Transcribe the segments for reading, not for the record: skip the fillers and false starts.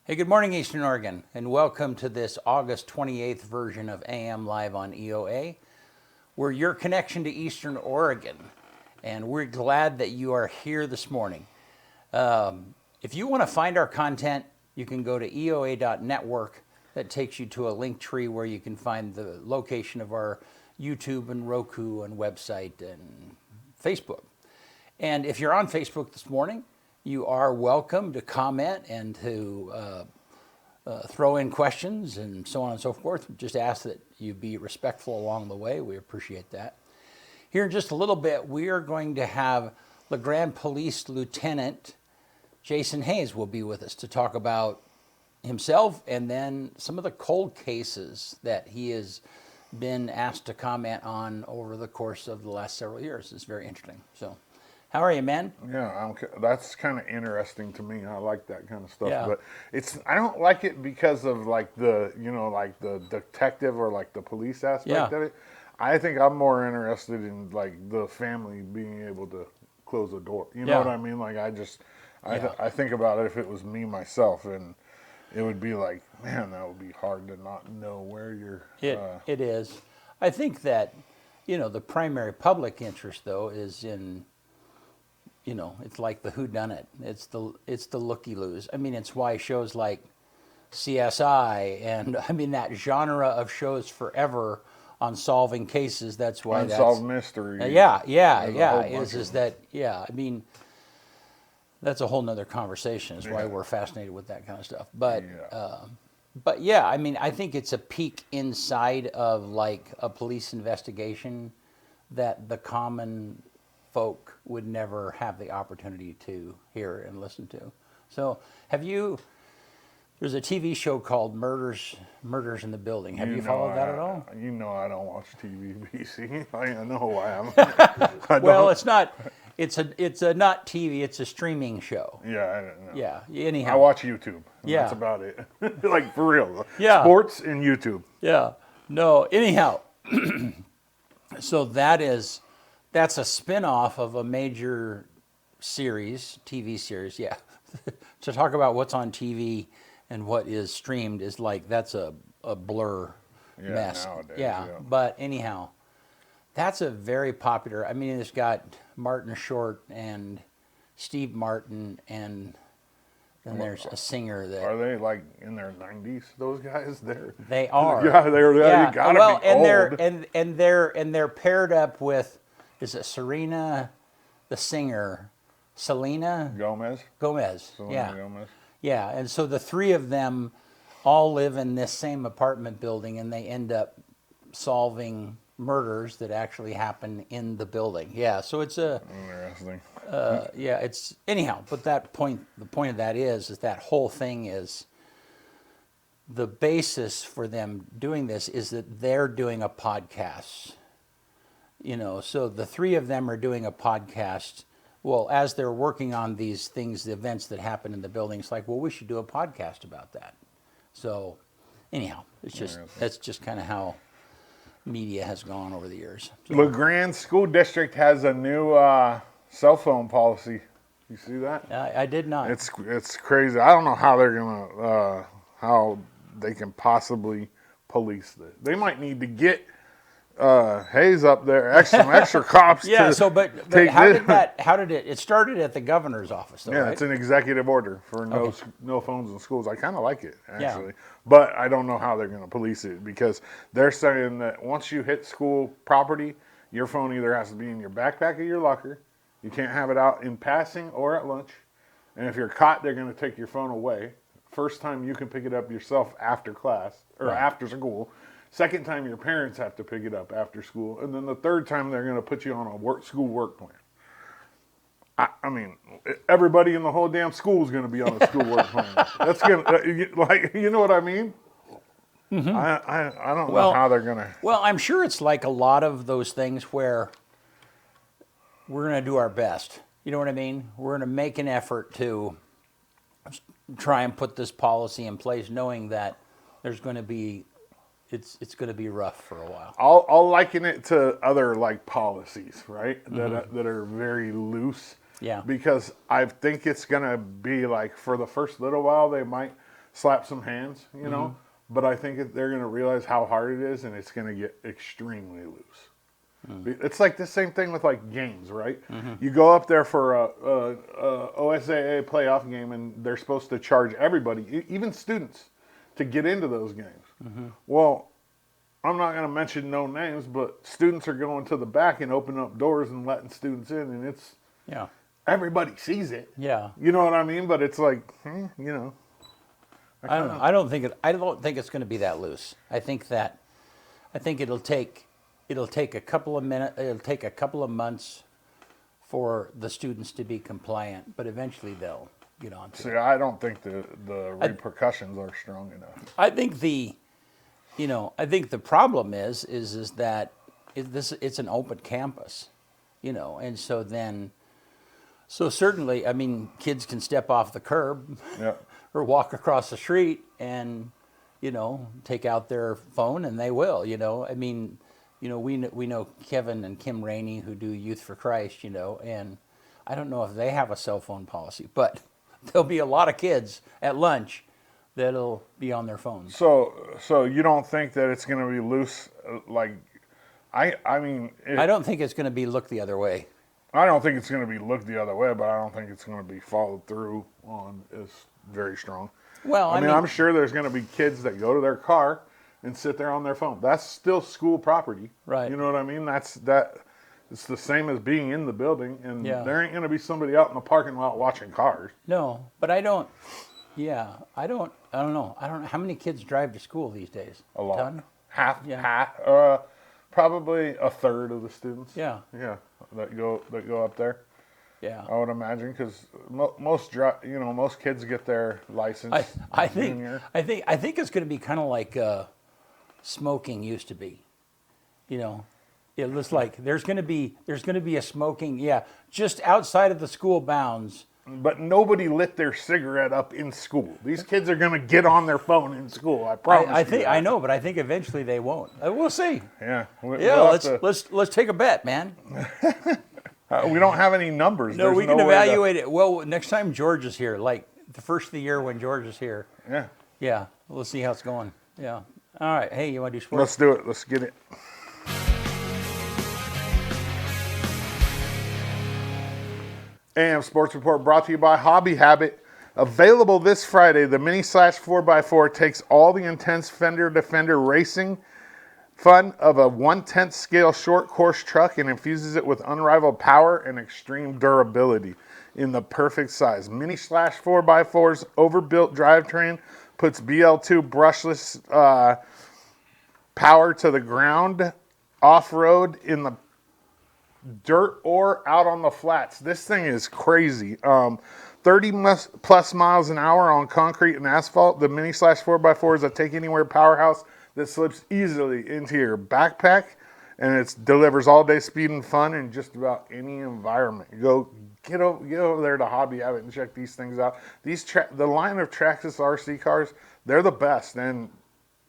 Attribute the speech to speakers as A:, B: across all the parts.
A: Hey, good morning, Eastern Oregon, and welcome to this August 28th version of AM Live on EOA. We're your connection to Eastern Oregon, and we're glad that you are here this morning. If you want to find our content, you can go to EOA.network. That takes you to a link tree where you can find the location of our YouTube and Roku and website and Facebook. And if you're on Facebook this morning, you are welcome to comment and to throw in questions and so on and so forth. Just ask that you be respectful along the way. We appreciate that. Here in just a little bit, we are going to have LeGrand Police Lieutenant Jason Hayes will be with us to talk about himself and then some of the cold cases that he has been asked to comment on over the course of the last several years. It's very interesting. So, how are you, man?
B: Yeah, that's kind of interesting to me. I like that kind of stuff,
A: Yeah.
B: but I don't like it because of like the detective or like the police aspect of it. I think I'm more interested in like the family being able to close the door. You know what I mean? Like I think about it if it was me myself, and it would be like, man, that would be hard to not know where you're.
A: It is. I think that, the primary public interest, though, is in, it's like the whodunit. It's the looky-loos. I mean, it's why shows like CSI and, that genre of shows forever on solving cases, that's why
B: Unsolved mystery.
A: That's a whole nother conversation is why we're fascinated with that kind of stuff. But I think it's a peek inside of like a police investigation that the common folk would never have the opportunity to hear and listen to. So there's a TV show called Murders in the Building. Have you followed that at all?
B: You know I don't watch TV, BC. I know I am.
A: Well, it's not not TV, it's a streaming show.
B: Yeah, I don't know.
A: Yeah, anyhow.
B: I watch YouTube.
A: Yeah.
B: That's about it. Like, for real.
A: Yeah.
B: Sports and YouTube.
A: Yeah. No, anyhow. So that's a spin-off of a major TV series, yeah. To talk about what's on TV and what is streamed is like, that's a blur mess.
B: Nowadays,
A: yeah, but anyhow, that's a very popular, it's got Martin Short and Steve Martin, and then there's a singer that...
B: Are they like in their 90s, those guys?
A: They are.
B: Yeah, they're you gotta be old.
A: And they're paired up with, is it Serena, the singer, Selena
B: Gomez.
A: Yeah.
B: Gomez.
A: Yeah, and so the three of them all live in this same apartment building, and they end up solving murders that actually happen in the building. Yeah, so it's
B: interesting.
A: It's anyhow. But the point of that is that whole thing is the basis for them doing this is that they're doing a podcast. So the three of them are doing a podcast. Well, as they're working on these things, the events that happen in the building, it's like, well, we should do a podcast about that. So, anyhow, that's just kind of how media has gone over the years. So,
B: LeGrand School District has a new cell phone policy. You see that?
A: I did not.
B: It's crazy. I don't know how they're gonna how they can possibly police this. They might need to get Hayes up there, some extra cops.
A: Yeah. But how did it? It started at the governor's office, though,
B: yeah,
A: right?
B: it's an executive order for no phones in schools. I kind of like it, actually.
A: Yeah.
B: But I don't know how they're going to police it, because they're saying that once you hit school property, your phone either has to be in your backpack or your locker. You can't have it out in passing or at lunch. And if you're caught, they're going to take your phone away. First time you can pick it up yourself after class or after school. Second time your parents have to pick it up after school. And then the third time they're going to put you on a school work plan. Everybody in the whole damn school is going to be on a school work plan. That's going to, you know what I mean? Mm-hmm. I don't know how they're going to.
A: Well, I'm sure it's like a lot of those things where we're going to do our best. You know what I mean? We're going to make an effort to try and put this policy in place, knowing that there's going to be, it's going to be rough for a while.
B: I'll liken it to other like policies, right? Mm-hmm. That are very loose.
A: Yeah.
B: Because I think it's going to be like, for the first little while, they might slap some hands, you know. But I think they're going to realize how hard it is, and it's going to get extremely loose. It's like the same thing with like games, right? You go up there for a OSAA playoff game, and they're supposed to charge everybody, even students, to get into those games. Well, I'm not going to mention no names, but students are going to the back and opening up doors and letting students in, and it's everybody sees it.
A: Yeah.
B: You know what I mean? But it's like, you know.
A: I don't know. I don't think it's going to be that loose. I think it'll take a couple of minutes. It'll take a couple of months for the students to be compliant, but eventually they'll get on to it.
B: See, I don't think the repercussions are strong enough.
A: I think the problem is that it's an open campus, you know, and so certainly, I mean, kids can step off the curb.
B: Yeah.
A: Or walk across the street and, you know, take out their phone, and they will, you know. I mean, you know, we know Kevin and Kim Rainey, who do Youth for Christ, you know, and I don't know if they have a cell phone policy, but there'll be a lot of kids at lunch that'll be on their phones.
B: So you don't think that it's going to be loose? Like, I mean,
A: I don't think it's going to be looked the other way.
B: I don't think it's going to be looked the other way, but I don't think it's going to be followed through on as very strong.
A: Well,
B: I mean, I'm sure there's going to be kids that go to their car and sit there on their phone. That's still school property.
A: Right.
B: You know what I mean? It's the same as being in the building, and there ain't going to be somebody out in the parking lot watching cars.
A: No, but I don't know. I don't know how many kids drive to school these days.
B: A lot.
A: Ton?
B: Half, probably a third of the students.
A: Yeah.
B: Yeah, that go up there.
A: Yeah.
B: I would imagine, because most kids get their license.
A: I think it's going to be kind of like smoking used to be. You know, it looks like there's going to be a smoking, just outside of the school bounds.
B: But nobody lit their cigarette up in school. These kids are going to get on their phone in school. I promise.
A: I know, but I think eventually they won't. We'll see.
B: Yeah.
A: Let's take a bet, man.
B: We don't have any numbers.
A: No, we can evaluate it. Well, next time George is here, like the first of the year when George is here.
B: Yeah.
A: Yeah, we'll see how it's going. Yeah. All right. Hey, you want to do sports?
B: Let's do it. Let's get it. AM Sports Report brought to you by Hobby Habit. Available this Friday, the Mini Slash 4x4 takes all the intense fender-to-fender racing fun of a 1/10 scale short course truck and infuses it with unrivaled power and extreme durability in the perfect size. Mini Slash 4x4's overbuilt drivetrain puts BL2 brushless power to the ground, off-road, in the dirt, or out on the flats. This thing is crazy. 30 plus miles an hour on concrete and asphalt. The Mini Slash 4x4 is a take-anywhere powerhouse that slips easily into your backpack, and it delivers all-day speed and fun in just about any environment. Get over there to Hobby Habit and check these things out. The line of Traxxas RC cars, they're the best, and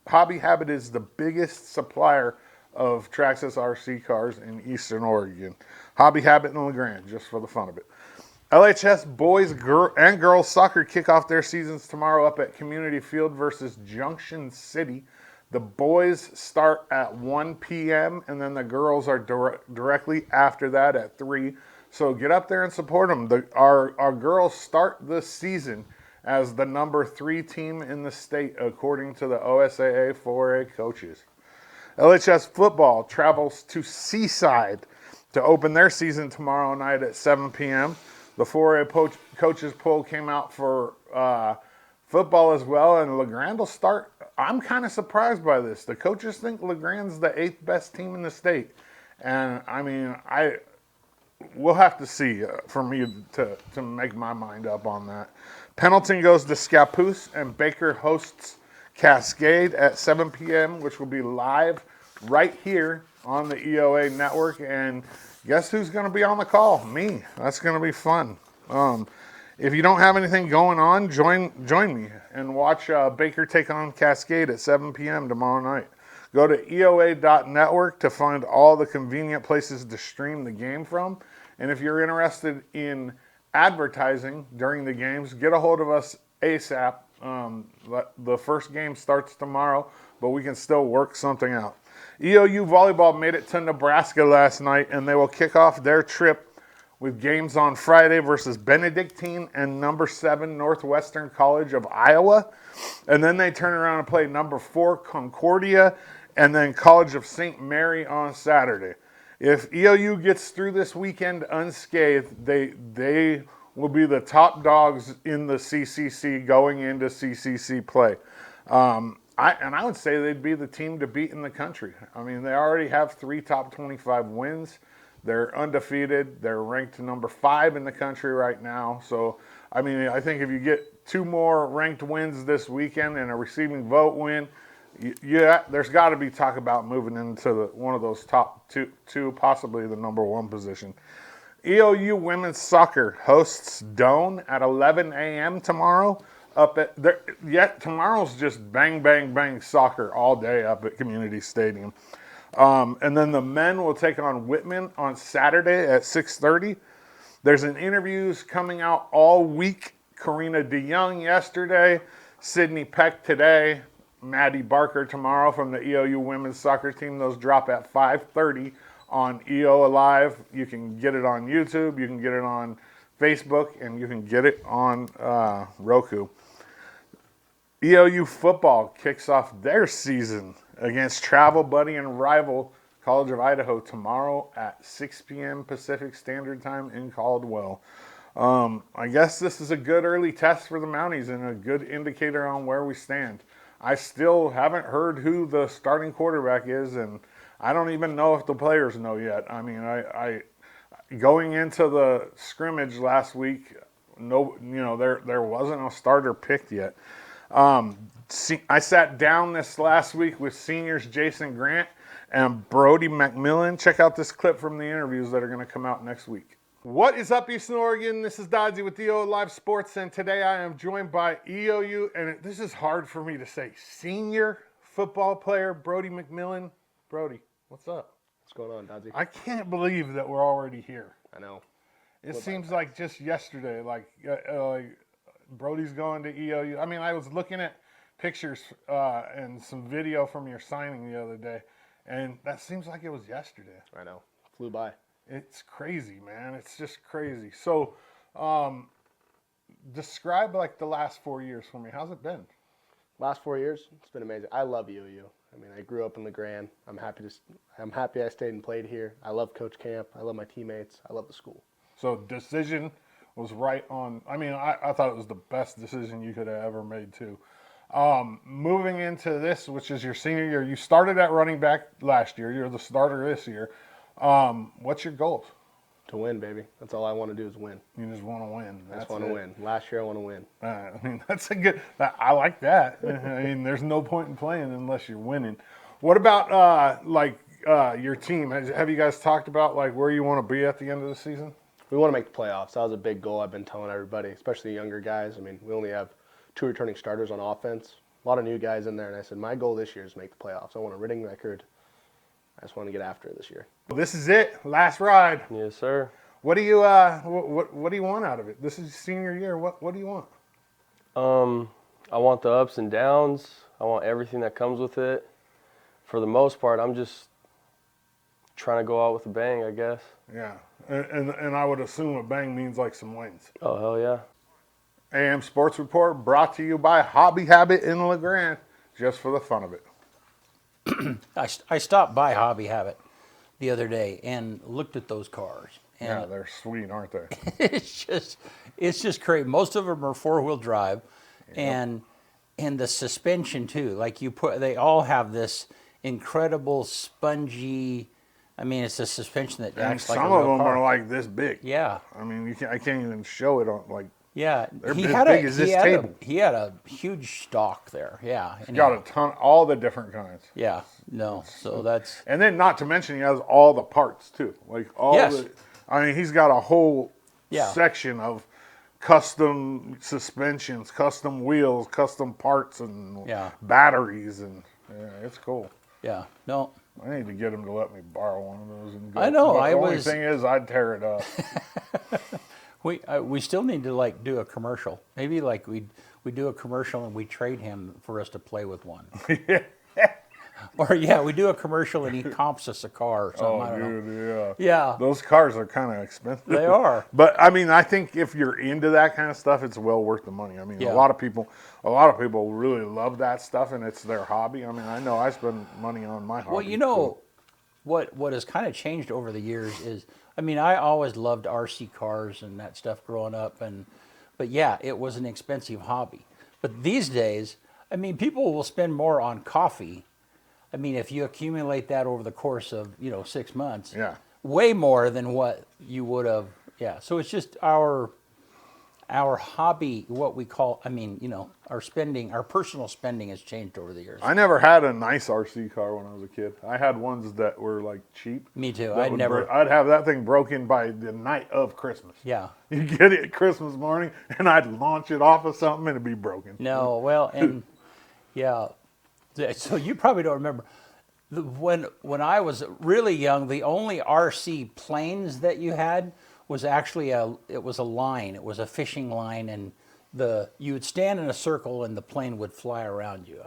B: Hobby Habit is the biggest supplier of Traxxas RC cars in Eastern Oregon. Hobby Habit in LeGrand, just for the fun of it. LHS boys and girls soccer kick off their seasons tomorrow up at Community Field versus Junction City. The boys start at 1 p.m. and then the girls are directly after that at 3. So get up there and support them. Our girls start the season as the number 3 team in the state, according to the OSAA 4A coaches. LHS football travels to Seaside to open their season tomorrow night at 7 p.m. The 4A coaches poll came out for football as well, and LeGrand will start. I'm kind of surprised by this. The coaches think LeGrand's the 8th best team in the state. And, I mean, we'll have to see for me to make my mind up on that. Pendleton goes to Scappoose, and Baker hosts Cascade at 7 p.m., which will be live right here on the EOA network. And guess who's going to be on the call? Me. That's going to be fun. If you don't have anything going on, join me and watch Baker take on Cascade at 7 p.m. tomorrow night. Go to EOA.network to find all the convenient places to stream the game from. And if you're interested in advertising during the games, get a hold of us ASAP The first game starts tomorrow, but we can still work something out. EOU volleyball made it to Nebraska last night, and they will kick off their trip with games on Friday versus Benedictine and number 7 Northwestern College of Iowa. And then they turn around and play number 4 Concordia and then College of St. Mary on Saturday. If EOU gets through this weekend unscathed, they will be the top dogs in the CCC going into CCC play. I would say they'd be the team to beat in the country. I mean, they already have 3 top 25 wins. They're undefeated. They're ranked number 5 in the country right now. So, I mean, I think if you get 2 more ranked wins this weekend and a receiving vote win, yeah, there's got to be talk about moving into one of those top two, possibly the number 1 position. EOU women's soccer hosts Doane at 11 a.m. tomorrow. Tomorrow's just bang, bang, bang soccer all day up at Community Stadium. And then the men will take on Whitman on Saturday at 6:30. There's an interviews coming out all week. Karina DeYoung yesterday, Sydney Peck today, Maddie Barker tomorrow from the EOU women's soccer team. Those drop at 5:30 on EOA Live. You can get it on YouTube, you can get it on Facebook, and you can get it on Roku. EOU football kicks off their season against travel buddy and rival College of Idaho tomorrow at 6 p.m. Pacific Standard Time in Caldwell. I guess this is a good early test for the Mounties and a good indicator on where we stand. I still haven't heard who the starting quarterback is, and I don't even know if the players know yet. I mean, I going into the scrimmage last week, there wasn't a starter picked yet. I sat down this last week with seniors Jason Grant and Brody McMillan. Check out this clip from the interviews that are going to come out next week. What is up, Eastern Oregon? This is Dodgy with EOA Live Sports, and today I am joined by EOU, and this is hard for me to say, senior football player Brody McMillan. Brody, what's up?
C: What's going on, Dodgy?
B: I can't believe that we're already here.
C: I know.
B: It seems like just yesterday, like Brody's going to EOU. I mean, I was looking at pictures and some video from your signing the other day, and that seems like it was yesterday.
C: I know. Flew by.
B: It's crazy, man. It's just crazy. So, describe like the last 4 years for me. How's it been?
C: Last 4 years, it's been amazing. I love EOU. I mean, I grew up in the Grand. I'm happy I stayed and played here. I love Coach Camp. I love my teammates. I love the school.
B: So, decision was right on. I mean, I thought it was the best decision you could have ever made too. Moving into this, which is your senior year, you started at running back last year. You're the starter this year. What's your goals?
C: To win, baby. That's all I want to do is win.
B: You just want to win.
C: I just want to win. Last year, I want to win.
B: I mean, that's a good. I like that. I mean, there's no point in playing unless you're winning. What about your team? Have you guys talked about like where you want to be at the end of the season?
C: We want to make the playoffs. That was a big goal I've been telling everybody, especially the younger guys. I mean, we only have 2 returning starters on offense. A lot of new guys in there, and I said my goal this year is to make the playoffs. I want a winning record. I just want to get after it this year.
B: Well, this is it. Last ride.
C: Yes, sir.
B: What do you what do you want out of it? This is senior year. What do you want?
D: I want the ups and downs. I want everything that comes with it. For the most part, I'm just trying to go out with a bang, I guess.
B: Yeah, and I would assume a bang means like some wins.
D: Oh, hell yeah.
B: AM Sports Report brought to you by Hobby Habit in LeGrand, just for the fun of it.
A: I stopped by Hobby Habit the other day and looked at those cars. And
B: Yeah, they're sweet, aren't they?
A: it's just crazy. Most of them are 4-wheel drive, and the suspension too. Like they all have this incredible spongy. I mean, it's a suspension that
B: And
A: acts like a
B: some
A: real
B: of them
A: car.
B: are like this big.
A: Yeah.
B: I mean, I can't even show it on like.
A: Yeah,
B: They're
A: he
B: as
A: had
B: big as this table.
A: He had a huge stock there. Yeah, and
B: Got a ton, all the different kinds.
A: Yeah, no. So that's
B: And then, not to mention, he has all the parts too. Like all
A: Yes.
B: the. I mean, he's got a whole
A: Yeah.
B: section of custom suspensions, custom wheels, custom parts, and batteries, and it's cool.
A: yeah. No,
B: I need to get him to let me borrow one of those. And go.
A: I know,
B: But
A: I
B: the only
A: was-
B: thing is, I'd tear it up.
A: we still need to like do a commercial. Maybe like we we do a commercial and we trade him for us to play with one. Or yeah, we do a commercial and he comps us a car or something.
B: Oh,
A: I don't know.
B: dude, yeah.
A: Yeah.
B: Those cars are kind of expensive.
A: They are.
B: But I mean, I think if you're into that kind of stuff, it's well worth the money. I mean,
A: Yeah.
B: a lot of people really love that stuff, and it's their hobby. I mean, I know I spend money on my hobby.
A: Well, you know, what has kind of changed over the years is, I mean, I always loved RC cars and that stuff growing up, but yeah, it was an expensive hobby. But these days, I mean, people will spend more on coffee. I mean, if you accumulate that over the course of 6 months,
B: Yeah.
A: way more than what you would have. Yeah, so it's just our hobby, what we call. I mean, our spending, our personal spending has changed over the years.
B: I never had a nice RC car when I was a kid. I had ones that were like cheap.
A: Me too.
B: That would I'd have that thing broken by the night of Christmas.
A: Yeah.
B: You get it Christmas morning, and I'd launch it off of something, and it'd be broken.
A: No, well, and yeah. So you probably don't remember. When I was really young, the only RC planes that you had was actually a line. It was a fishing line, and you would stand in a circle and the plane would fly around you.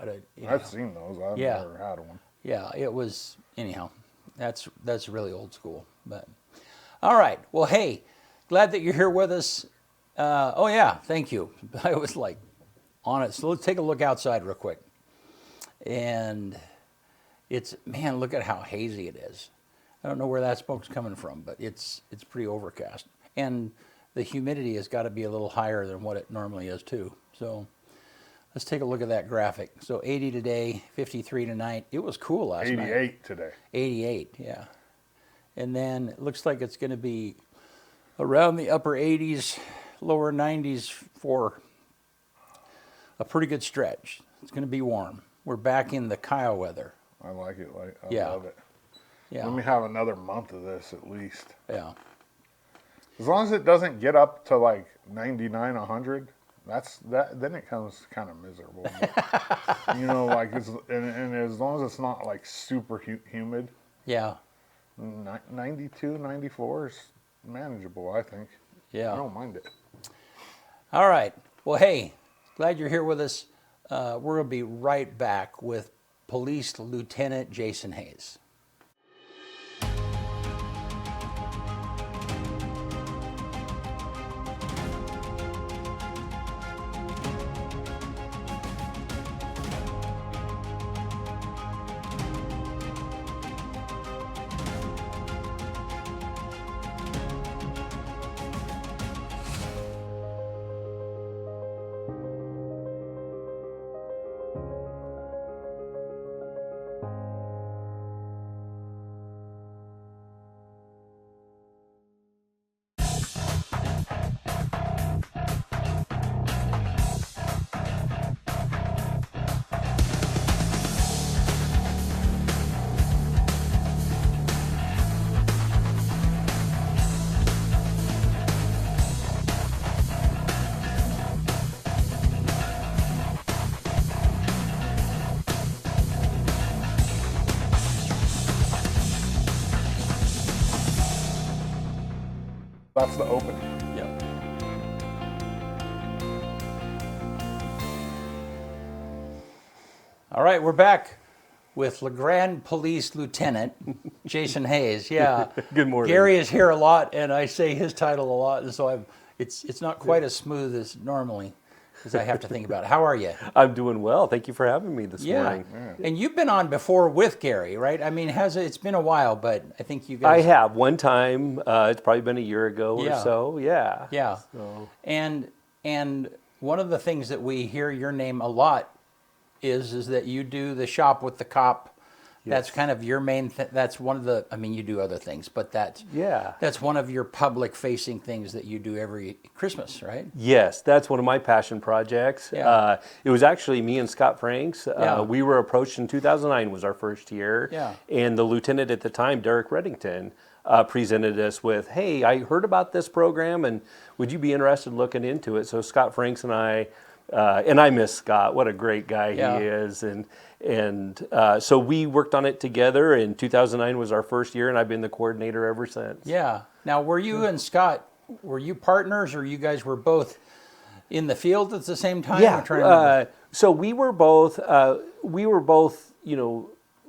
B: I've seen those. I've
A: Yeah.
B: never had one.
A: Yeah, it was anyhow. That's really old school. But all right. Well, hey, glad that you're here with us. Oh yeah, thank you. I was like on it. So let's take a look outside real quick. And man, look at how hazy it is. I don't know where that smoke's coming from, but it's pretty overcast. And the humidity has got to be a little higher than what it normally is too. So let's take a look at that graphic. So 80 today, 53 tonight. It was cool last night.
B: 88 today.
A: 88, yeah. And then it looks like it's going to be around the upper 80s, lower 90s for a pretty good stretch. It's going to be warm. We're back in the Kyle weather.
B: I like it. I
A: Yeah.
B: love it.
A: Yeah.
B: Let me have another month of this at least.
A: Yeah.
B: As long as it doesn't get up to like 99, 100, then it comes kind of miserable. But, like and as long as it's not like super humid,
A: Yeah.
B: 92, 94 is manageable, I think.
A: Yeah.
B: I don't mind it.
A: All right. Well, hey, glad you're here with us. We're going to be right back with Police Lieutenant Jason Hayes.
B: That's the opening.
A: Yep. All right, we're back with LeGrand Police Lieutenant Jason Hayes. Yeah.
D: Good morning.
A: Gary is here a lot, and I say his title a lot, and so it's not quite as smooth as normally, because I have to think about it. How are you?
E: I'm doing well. Thank you for having me this morning.
A: And you've been on before with Gary, right? I mean, it's been a while, but I think you
E: I
A: guys.
E: have one time. It's probably been a year ago
A: Yeah.
E: or so. Yeah.
A: Yeah.
E: So,
A: And one of the things that we hear your name a lot is that you do the shop with the cop. That's kind of your main that's one of the, I mean, you do other things, but that's one of your public facing things that you do every Christmas, right?
E: Yes, that's one of my passion projects.
A: Yeah.
E: It was actually me and Scott Franks.
A: Yeah.
E: We were approached in 2009 was our first year.
A: Yeah.
E: And the lieutenant at the time, Derek Reddington, presented us with, hey, I heard about this program and would you be interested in looking into it? So Scott Franks and I miss Scott. What a great guy
A: Yeah.
E: he is. And so we worked on it together. And 2009 was our first year, and I've been the coordinator ever since.
A: Yeah. Now, were you and Scott, were you partners, or you guys were both in the field at the same time?
E: Yeah.
A: I'm trying to remember.
E: So we were both,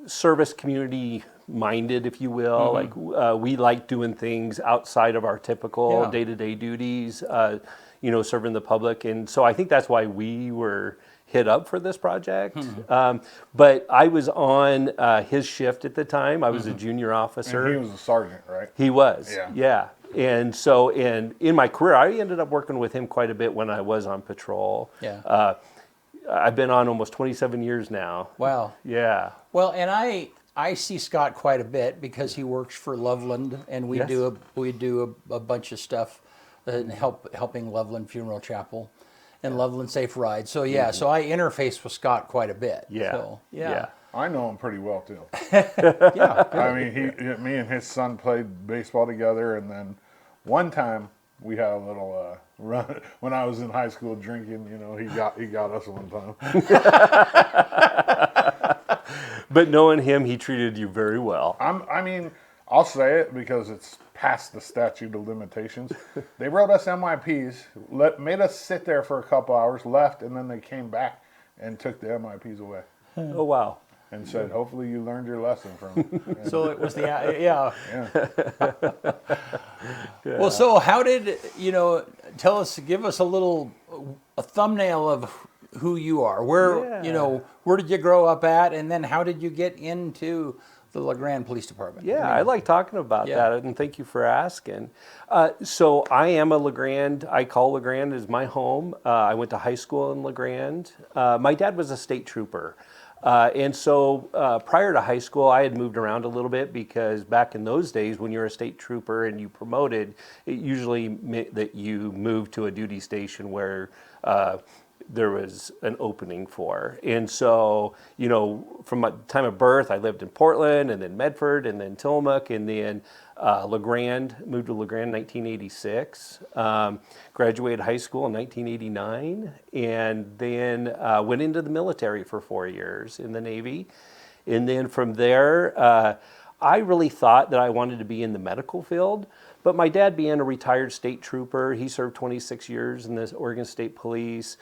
E: service community minded, if you will. Like we like doing things outside of our typical
A: Yeah.
E: day-to-day duties, serving the public. And so I think that's why we were hit up for this project. But I was on his shift at the time. I was a junior officer.
B: And he was a sergeant, right?
E: He was,
B: Yeah.
E: yeah. And so, in my career, I ended up working with him quite a bit when I was on patrol.
A: Yeah.
E: I've been on almost 27 years now.
A: Wow.
E: Yeah.
A: Well, and I see Scott quite a bit because he works for Loveland, and we
E: Yes.
A: do a bunch of stuff and helping Loveland Funeral Chapel and Loveland Safe Ride. So yeah, so I interface with Scott quite a bit.
E: Yeah.
A: So,
E: Yeah.
B: I know him pretty well too.
A: Yeah.
B: I mean, me and his son played baseball together, and then one time we had a little run when I was in high school drinking. He got us one time.
E: But knowing him, he treated you very well.
B: I'll say it because it's past the statute of limitations. They wrote us MIPs, made us sit there for a couple hours, left, and then they came back and took the MIPs away
E: Oh, wow.
B: and said, "Hopefully you learned your lesson from it." And,
A: So it was yeah.
B: yeah.
A: Well, so how did tell us, give us a thumbnail of who you are. Where
E: Yeah.
A: where did you grow up at, and then how did you get into the LeGrand Police Department?
E: Yeah, I like talking about
A: Yeah.
E: that, and thank you for asking. So I am a LeGrand. I call LeGrand as my home. I went to high school in LeGrand. My dad was a state trooper. And so prior to high school, I had moved around a little bit because back in those days, when you're a state trooper and you promoted, it usually meant that you moved to a duty station where there was an opening for. And so, from my time of birth, I lived in Portland and then Medford and then Tillamook and then LeGrand, moved to LeGrand in 1986, graduated high school in 1989, and then went into the military for 4 years in the Navy. And then from there, I really thought that I wanted to be in the medical field, but my dad being a retired state trooper, he served 26 years in the Oregon State Police.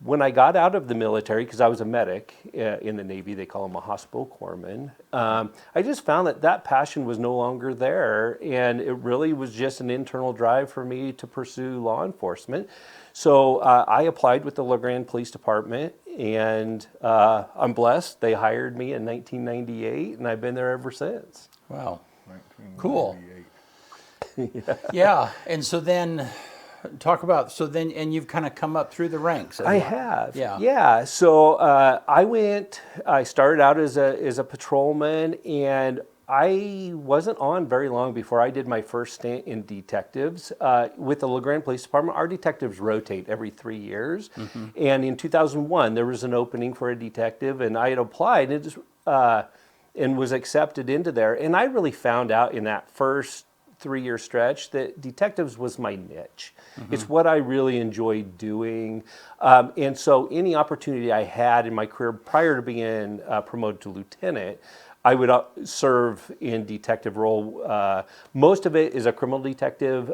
E: When I got out of the military, because I was a medic in the Navy, they call them a hospital corpsman, I just found that passion was no longer there, and it really was just an internal drive for me to pursue law enforcement. So I applied with the LeGrand Police Department, and I'm blessed. They hired me in 1998, and I've been there ever since.
A: Wow. Cool.
B: 1998.
A: Yeah, and so then and you've kind of come up through the ranks.
E: I have.
A: Yeah.
E: Yeah. So I started out as a patrolman, and I wasn't on very long before I did my first stint in detectives. With the LeGrand Police Department, our detectives rotate every 3 years. Mm-hmm. And in 2001, there was an opening for a detective, and I had applied and was accepted into there. And I really found out in that first 3-year stretch that detectives was my niche. Mm-hmm. It's what I really enjoyed doing. And so any opportunity I had in my career prior to being promoted to lieutenant, I would serve in detective role. Most of it is a criminal detective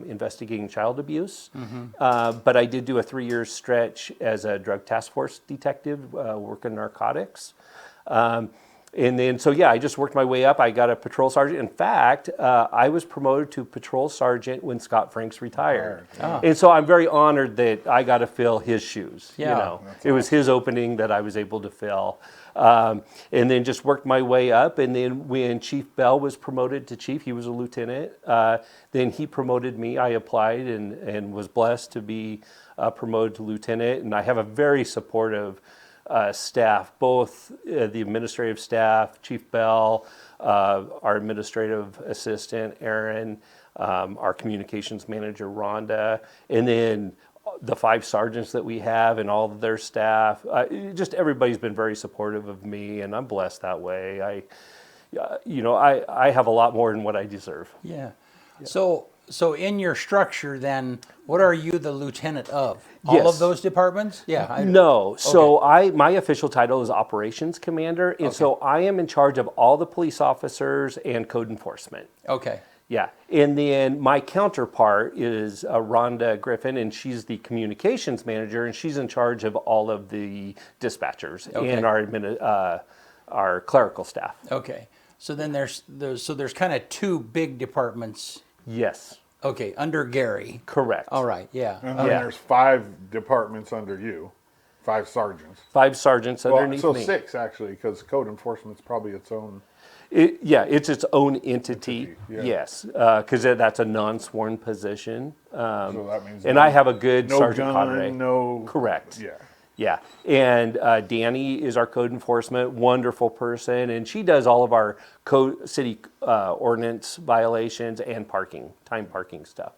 E: investigating child abuse. Mm-hmm. But I did do a 3-year stretch as a drug task force detective working narcotics. And then, I just worked my way up. I got a patrol sergeant. In fact, I was promoted to patrol sergeant when Scott Franks retired.
A: Oh.
E: And so I'm very honored that I got to fill his shoes.
A: Yeah.
E: It was his opening that I was able to fill. And then just worked my way up. And then when Chief Bell was promoted to chief, he was a lieutenant. Then he promoted me. I applied and was blessed to be promoted to lieutenant. And I have a very supportive staff, both the administrative staff, Chief Bell, our administrative assistant, Aaron, our communications manager, Rhonda, and then the 5 sergeants that we have and all of their staff. Just everybody's been very supportive of me, and I'm blessed that way. I have a lot more than what I deserve.
A: Yeah. So in your structure, then, what are you the lieutenant of? All of those departments? Yeah.
E: No. So my official title is operations commander, and so I am in charge of all the police officers and code enforcement.
A: Okay.
E: Yeah, and then my counterpart is Rhonda Griffin, and she's the communications manager, and she's in charge of all of the dispatchers
A: Okay.
E: and our clerical staff.
A: Okay. So then there's kind of two big departments.
E: Yes,
A: Okay, under Gary.
E: correct.
A: All right. Yeah.
B: And then
E: Yeah.
B: there's 5 departments under you, 5 sergeants.
E: 5 sergeants
B: Well,
E: underneath
B: so
E: me.
B: 6 actually, because code enforcement's probably its own.
E: It's its own entity.
B: Yeah.
E: Yes, because that's a non-sworn position.
B: So that means
E: And I have a good
B: no
E: sergeant
B: gun,
E: cadre.
B: no.
E: Correct.
B: Yeah.
E: Yeah, and Danny is our code enforcement, wonderful person, and she does all of our city ordinance violations and time parking stuff.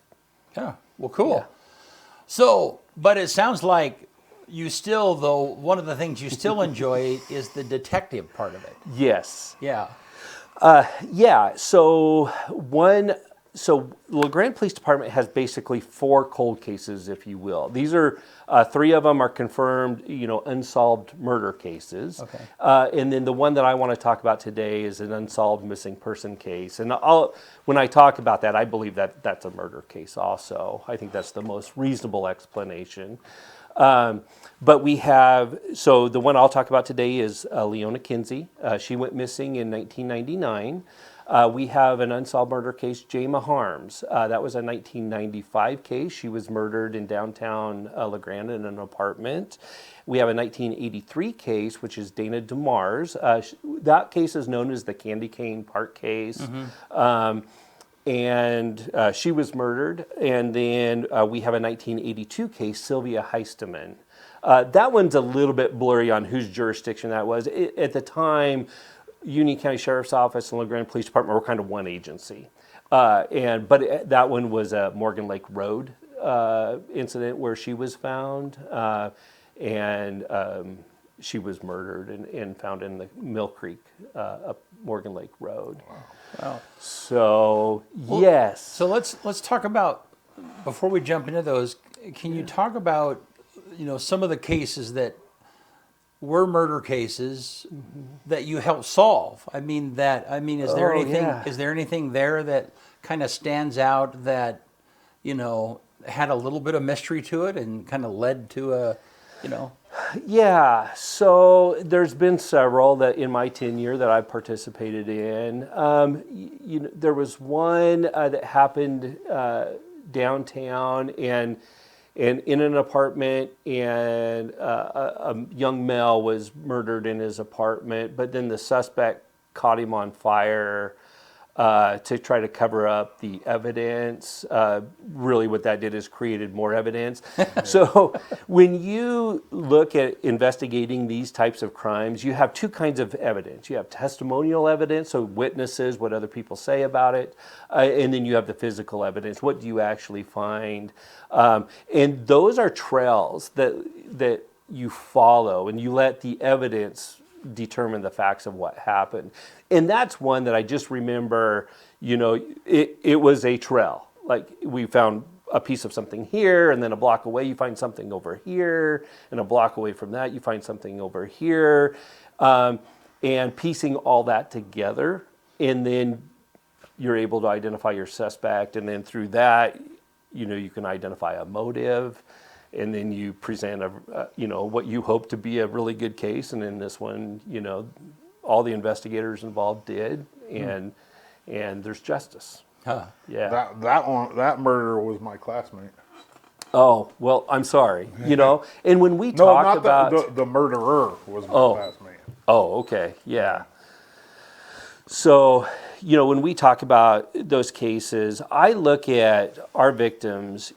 A: Yeah. Well, cool.
E: Yeah.
A: So, but it sounds like you still, though, one of the things you still enjoy is the detective part of it.
E: Yes.
A: Yeah.
E: Yeah. So LeGrand Police Department has basically 4 cold cases, if you will. These are 3 of them are confirmed, unsolved murder cases.
A: Okay.
E: And then the one that I want to talk about today is an unsolved missing person case. And when I talk about that, I believe that that's a murder case also. I think that's the most reasonable explanation. But we have, so the one I'll talk about today is Leona Kinsey. She went missing in 1999. We have an unsolved murder case, Jama Harms. That was a 1995 case. She was murdered in downtown LeGrand in an apartment. We have a 1983 case, which is Dana DeMars. That case is known as the Candy Cane Park case. And she was murdered. And then we have a 1982 case, Sylvia Heisteman. That one's a little bit blurry on whose jurisdiction that was. At the time, Union County Sheriff's Office and LeGrand Police Department were kind of one agency. But that one was a Morgan Lake Road incident where she was found. And she was murdered and found in the Mill Creek up Morgan Lake Road.
A: Wow.
E: So, yes.
A: So let's talk about, before we jump into those, can you talk about, some of the cases that were murder cases that you helped solve? Is there anything
E: yeah.
A: is there anything there that kind of stands out that, had a little bit of mystery to it and kind of led to a,
E: Yeah, so there's been several that in my tenure that I've participated in. There was one that happened downtown and in an apartment, and a young male was murdered in his apartment, but then the suspect caught him on fire to try to cover up the evidence. Really what that did is created more evidence. So when you look at investigating these types of crimes, you have 2 kinds of evidence. You have testimonial evidence, so witnesses, what other people say about it, and then you have the physical evidence. What do you actually find? And those are trails that you follow, and you let the evidence determine the facts of what happened. And that's one that I just remember, it was a trail. Like we found a piece of something here, and then a block away you find something over here, and a block away from that you find something over here. And piecing all that together, and then you're able to identify your suspect, and then through that, you can identify a motive. And then you present what you hope to be a really good case, and in this one, all the investigators involved did, and there's justice.
A: huh?
E: Yeah.
B: That murderer was my classmate.
E: Oh well, I'm sorry. And when we
B: No,
E: talk
B: not
E: about
B: the murderer was my
E: Oh.
B: classmate.
E: Oh, okay, yeah. So, when we talk about those cases, I look at our victims.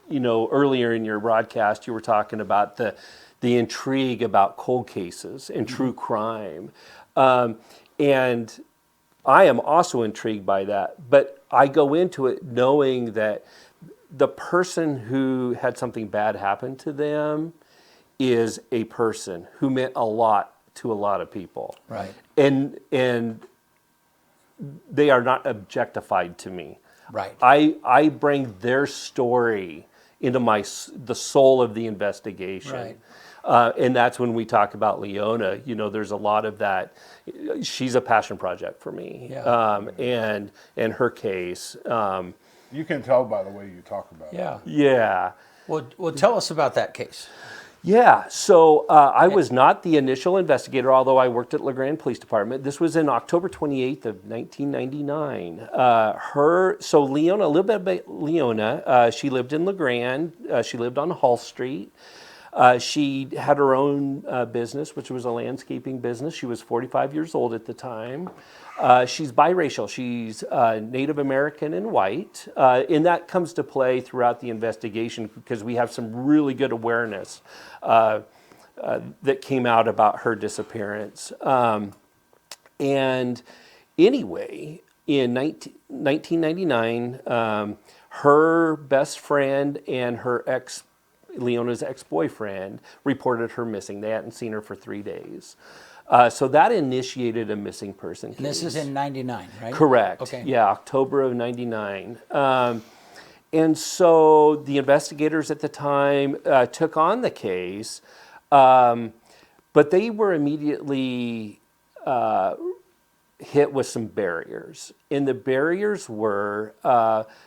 E: Earlier in your broadcast, you were talking about the intrigue about cold cases and true crime. And I am also intrigued by that. But I go into it knowing that the person who had something bad happen to them is a person who meant a lot to a lot of people.
A: Right.
E: And they are not objectified to me.
A: Right.
E: I bring their story into the soul of the investigation.
A: Right.
E: And that's when we talk about Leona. You know, there's a lot of that. She's a passion project for me.
A: Yeah.
E: And her case.
B: You can tell by the way you talk about it.
A: Yeah.
E: Yeah.
A: Well, tell us about that case.
E: Yeah, so I was not the initial investigator, although I worked at LeGrand Police Department. This was in October 28th of 1999. So Leona, a little bit about Leona, she lived in LeGrand. She lived on Hall Street. She had her own business, which was a landscaping business. She was 45 years old at the time. She's biracial. She's Native American and white. And that comes to play throughout the investigation because we have some really good awareness that came out about her disappearance. And anyway, in 1999, her best friend and Leona's ex-boyfriend reported her missing. They hadn't seen her for 3 days. So that initiated a missing person case.
A: And this is in 99, right?
E: Correct.
A: Okay.
E: Yeah, October of 99. And so the investigators at the time took on the case, but they were immediately hit with some barriers. And the barriers were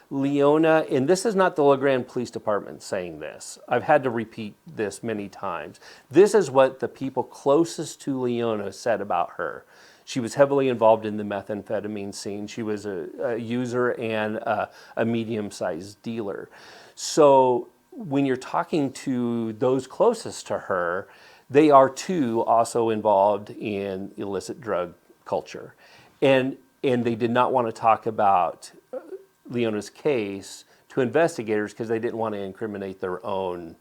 E: Leona, and this is not the LeGrand Police Department saying this. I've had to repeat this many times. This is what the people closest to Leona said about her. She was heavily involved in the methamphetamine scene. She was a user and a medium-sized dealer. So when you're talking to those closest to her, they are too also involved in illicit drug culture. And they did not want to talk about Leona's case to investigators because they didn't want to incriminate their own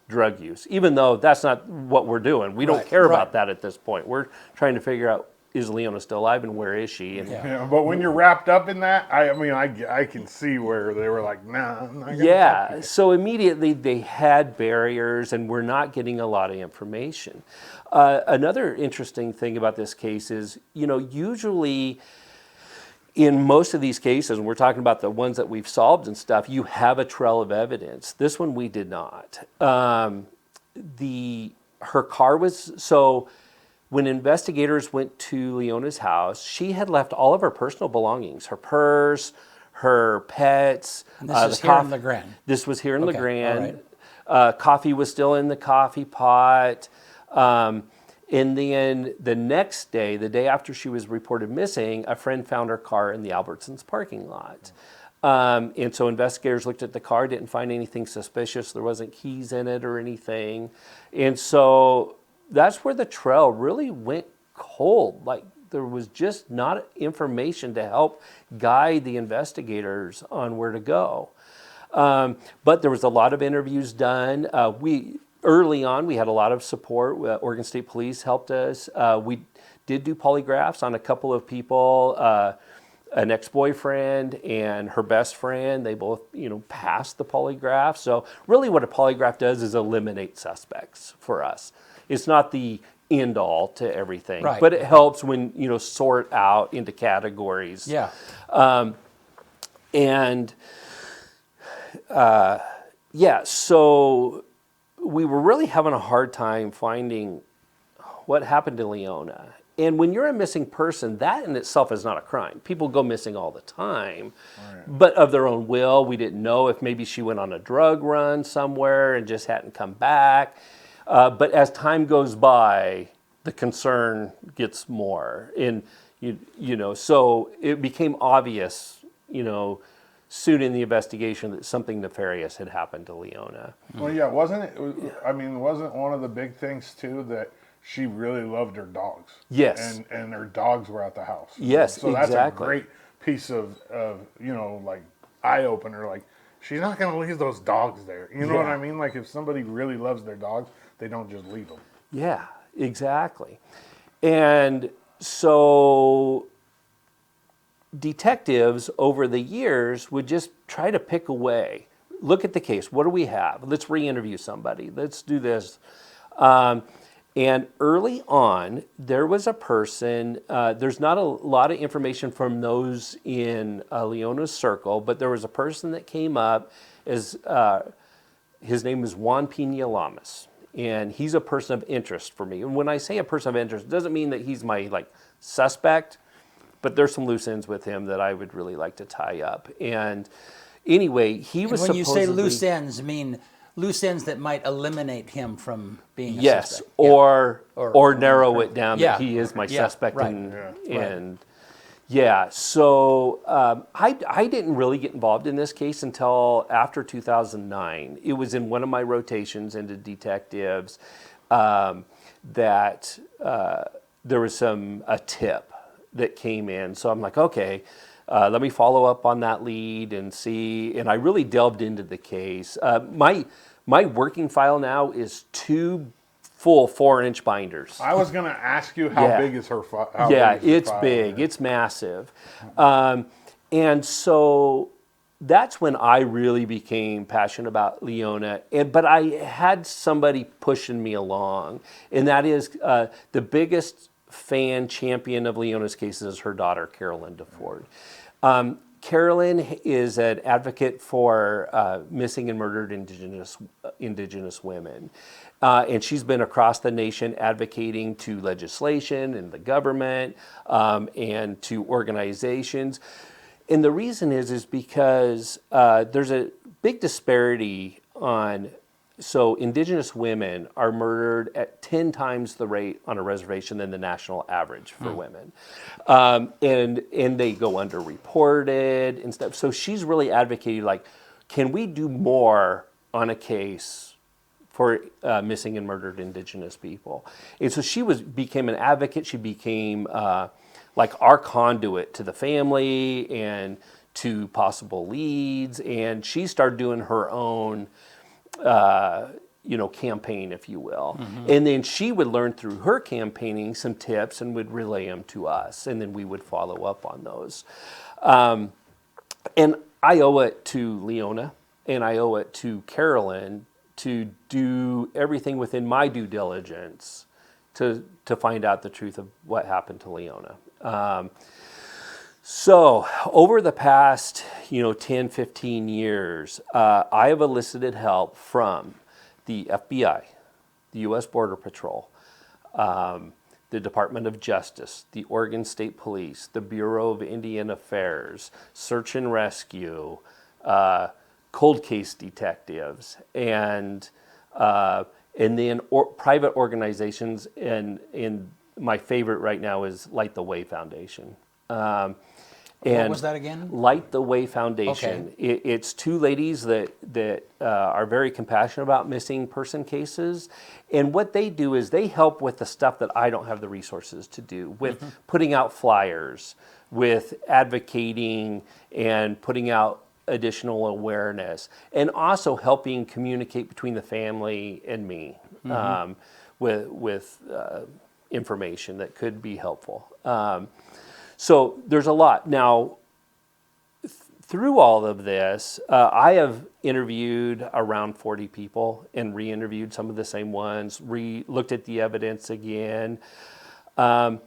E: drug use, even though that's not what we're doing. We don't care about that at this point. We're trying to figure out, is Leona still alive and where is she? And
B: Yeah, but when you're wrapped up in that, I can see where they were like, nah, I'm not gonna talk to
E: yeah,
B: you.
E: so immediately they had barriers and we're not getting a lot of information. Another interesting thing about this case is, usually in most of these cases, and we're talking about the ones that we've solved and stuff, you have a trail of evidence. This one we did not. Her car was, so when investigators went to Leona's house, she had left all of her personal belongings, her purse, her pets.
A: And this is here in LeGrand.
E: This was here in
A: Okay,
E: LeGrand.
A: all
E: Coffee was still in the coffee pot. In the end, the next day, the day after she was reported missing, a friend found her car in the Albertsons parking lot. And so investigators looked at the car, didn't find anything suspicious. There wasn't keys in it or anything. And so that's where the trail really went cold. Like there was just not information to help guide the investigators on where to go. But there was a lot of interviews done. Early on, we had a lot of support. Oregon State Police helped us. We did do polygraphs on a couple of people, an ex-boyfriend and her best friend. They both, passed the polygraph. So really what a polygraph does is eliminate suspects for us. It's not the end all to everything,
A: Right.
E: but it helps when, sort out into categories.
A: Yeah.
E: So we were really having a hard time finding what happened to Leona. And when you're a missing person, that in itself is not a crime. People go missing all the time, but of their own will. We didn't know if maybe she went on a drug run somewhere and just hadn't come back. But as time goes by, the concern gets more. And, so it became obvious, soon in the investigation that something nefarious had happened to Leona.
B: Well, yeah, wasn't it? Wasn't one of the big things too that she really loved her dogs?
E: Yes.
B: And her dogs were at the house.
E: Yes,
B: so that's
E: exactly.
B: a great piece of like eye opener. Like she's not going to leave those dogs there. You know what I mean? Like if somebody really loves their dogs, they don't just leave them.
E: Yeah, exactly. And so detectives over the years would just try to pick away. Look at the case. What do we have? Let's re-interview somebody. Let's do this. And early on, there was a person, there's not a lot of information from those in Leona's circle, but there was a person that came up as his name is Juan Pena Lamas, and he's a person of interest for me. And when I say a person of interest, it doesn't mean that he's my suspect, but there's some loose ends with him that I would really like to tie up. And anyway, he was
A: when you say
E: supposedly-
A: loose ends, I mean loose ends that might eliminate him from being a
E: yes,
A: suspect.
E: or
A: Or
E: narrow it down
A: Yeah.
E: that he is my
A: Yeah,
E: suspect.
A: right.
E: And yeah, so I didn't really get involved in this case until after 2009. It was in one of my rotations into detectives that there was a tip that came in. So I'm like, okay, let me follow up on that lead and see. And I really delved into the case. My working file now is 2 full 4-inch binders.
B: I was going to ask you how
E: Yeah.
B: big is her file?
E: Yeah, it's big. It's massive. And so that's when I really became passionate about Leona. But I had somebody pushing me along, and that is the biggest fan champion of Leona's cases is her daughter, Carolyn DeFord. Carolyn is an advocate for missing and murdered indigenous women. And she's been across the nation advocating to legislation and the government and to organizations. And the reason is because there's a big disparity so indigenous women are murdered at 10 times the rate on a reservation than the national average for women. And they go underreported and stuff. So she's really advocating, can we do more on a case for missing and murdered indigenous people? And so she became an advocate. She became our conduit to the family and to possible leads. And she started doing her own campaign, if you will. Mm-hmm. And then she would learn through her campaigning some tips and would relay them to us. And then we would follow up on those. And I owe it to Leona and I owe it to Carolyn to do everything within my due diligence to find out the truth of what happened to Leona. So over the past, 10, 15 years, I have elicited help from the FBI, the U.S. Border Patrol, the Department of Justice, the Oregon State Police, the Bureau of Indian Affairs, Search and Rescue, cold case detectives, and then private organizations. And my favorite right now is Light the Way Foundation.
A: What was that again?
E: Light the Way Foundation. Okay. It's 2 ladies that are very compassionate about missing person cases. And what they do is they help with the stuff that I don't have the resources to do, with putting out flyers, with advocating and putting out additional awareness, and also helping communicate between the family and me with information that could be helpful. So there's a lot. Now, through all of this, I have interviewed around 40 people and re-interviewed some of the same ones, looked at the evidence again. And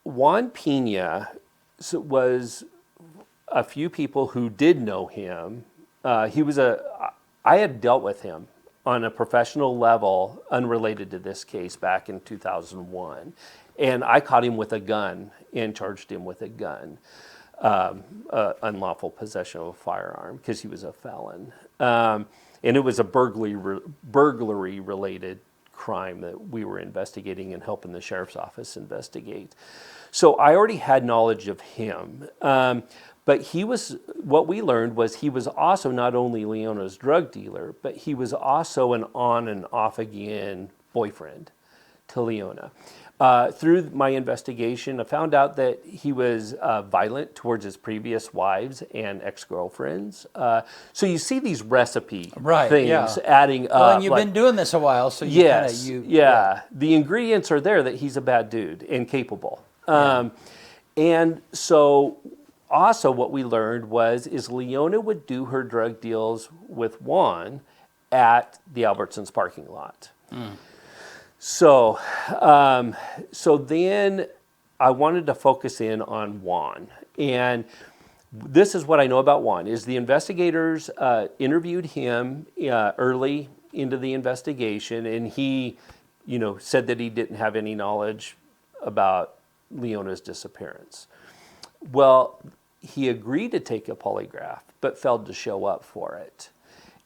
E: Juan Pena was a few people who did know him. I had dealt with him on a professional level unrelated to this case back in 2001. And I caught him with a gun and charged him with a gun, unlawful possession of a firearm, because he was a felon. And it was a burglary-related crime that we were investigating and helping the sheriff's office investigate. So I already had knowledge of him. But what we learned was he was also not only Leona's drug dealer, but he was also an on and off again boyfriend to Leona. Through my investigation, I found out that he was violent towards his previous wives and ex-girlfriends. So you see these recipe things adding up.
A: Well, and you've been doing this a while, so
E: the ingredients are there that he's a bad dude and capable. And so also what we learned is Leona would do her drug deals with Juan at the Albertsons parking lot. So then I wanted to focus in on Juan. And this is what I know about Juan, is the investigators interviewed him early into the investigation, and he, said that he didn't have any knowledge about Leona's disappearance. Well, he agreed to take a polygraph, but failed to show up for it.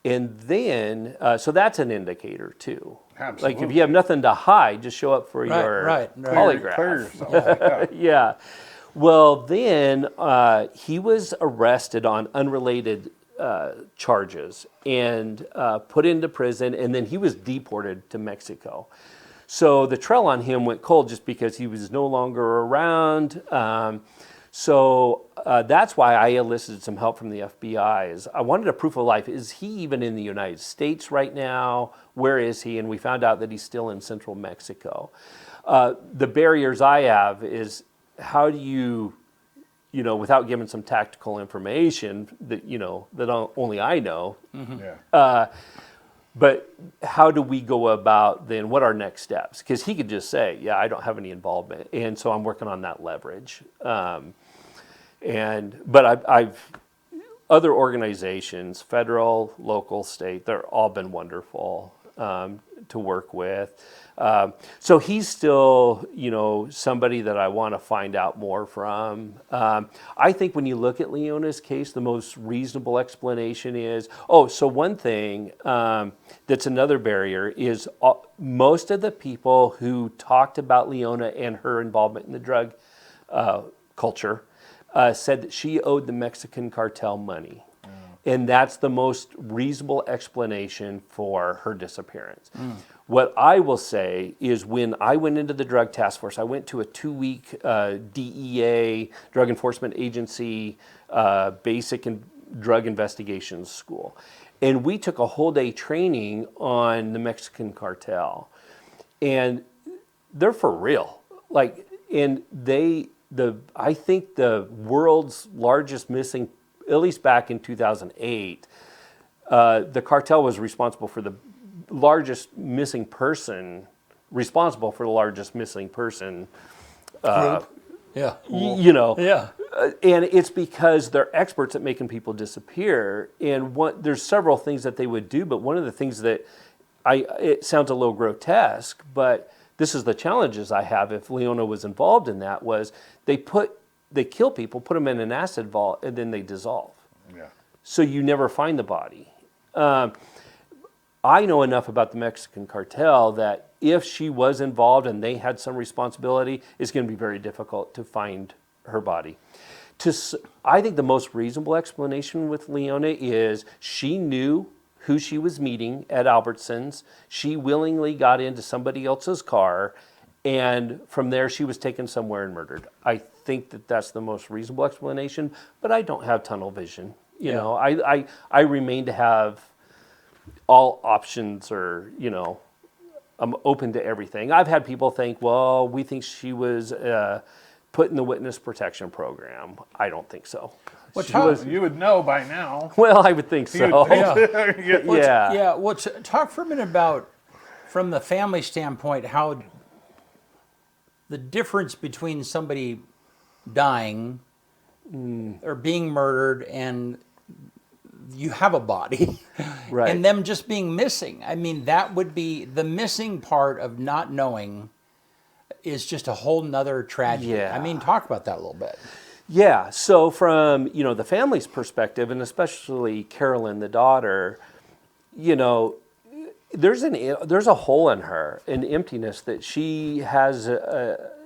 E: And then, so that's an indicator too.
B: Absolutely.
E: Like if you have nothing to hide, just show up for your polygraph.
B: Clear yourself.
E: Yeah. Well, then he was arrested on unrelated charges and put into prison, and then he was deported to Mexico. So the trail on him went cold just because he was no longer around. So that's why I elicited some help from the FBI. I wanted a proof of life. Is he even in the United States right now? Where is he? And we found out that he's still in central Mexico. The barriers I have is how do you, without giving some tactical information that, that only I know,
B: Yeah.
E: but how do we go about then what are next steps? Because he could just say, yeah, I don't have any involvement. And so I'm working on that leverage. But I've other organizations, federal, local, state, they're all been wonderful to work with. So he's still, somebody that I want to find out more from. I think when you look at Leona's case, the most reasonable explanation is, so one thing that's another barrier is most of the people who talked about Leona and her involvement in the drug culture said that she owed the Mexican cartel money. And that's the most reasonable explanation for her disappearance. What I will say is when I went into the drug task force, I went to a 2-week DEA, Drug Enforcement Agency, basic drug investigations school. And we took a whole day training on the Mexican cartel. And they're for real. I think the world's largest missing, at least back in 2008, the cartel was responsible for the largest missing person group.
A: Yeah.
E: Yeah. And it's because they're experts at making people disappear. And there's several things that they would do, but one of the things that it sounds a little grotesque, but this is the challenges I have if Leona was involved in that, was they kill people, put them in an acid vault, and then they dissolve.
B: Yeah.
E: So you never find the body. I know enough about the Mexican cartel that if she was involved and they had some responsibility, it's going to be very difficult to find her body. I think the most reasonable explanation with Leona is she knew who she was meeting at Albertsons. She willingly got into somebody else's car, and from there she was taken somewhere and murdered. I think that that's the most reasonable explanation, but I don't have tunnel vision. I remain to have all options, or I'm open to everything. I've had people think, well, we think she was put in the witness protection program. I don't think so.
B: You would know by now.
E: Well, I would think so.
B: Yeah.
A: Well, talk for a minute about, from the family standpoint, how the difference between somebody dying or being murdered and you have a body,
E: right,
A: and them just being missing. I mean, that would be the missing part of not knowing is just a whole nother tragedy.
E: Yeah.
A: I mean, talk about that a little bit.
E: Yeah, so from, the family's perspective, and especially Carolyn, the daughter, there's a hole in her, an emptiness that she has,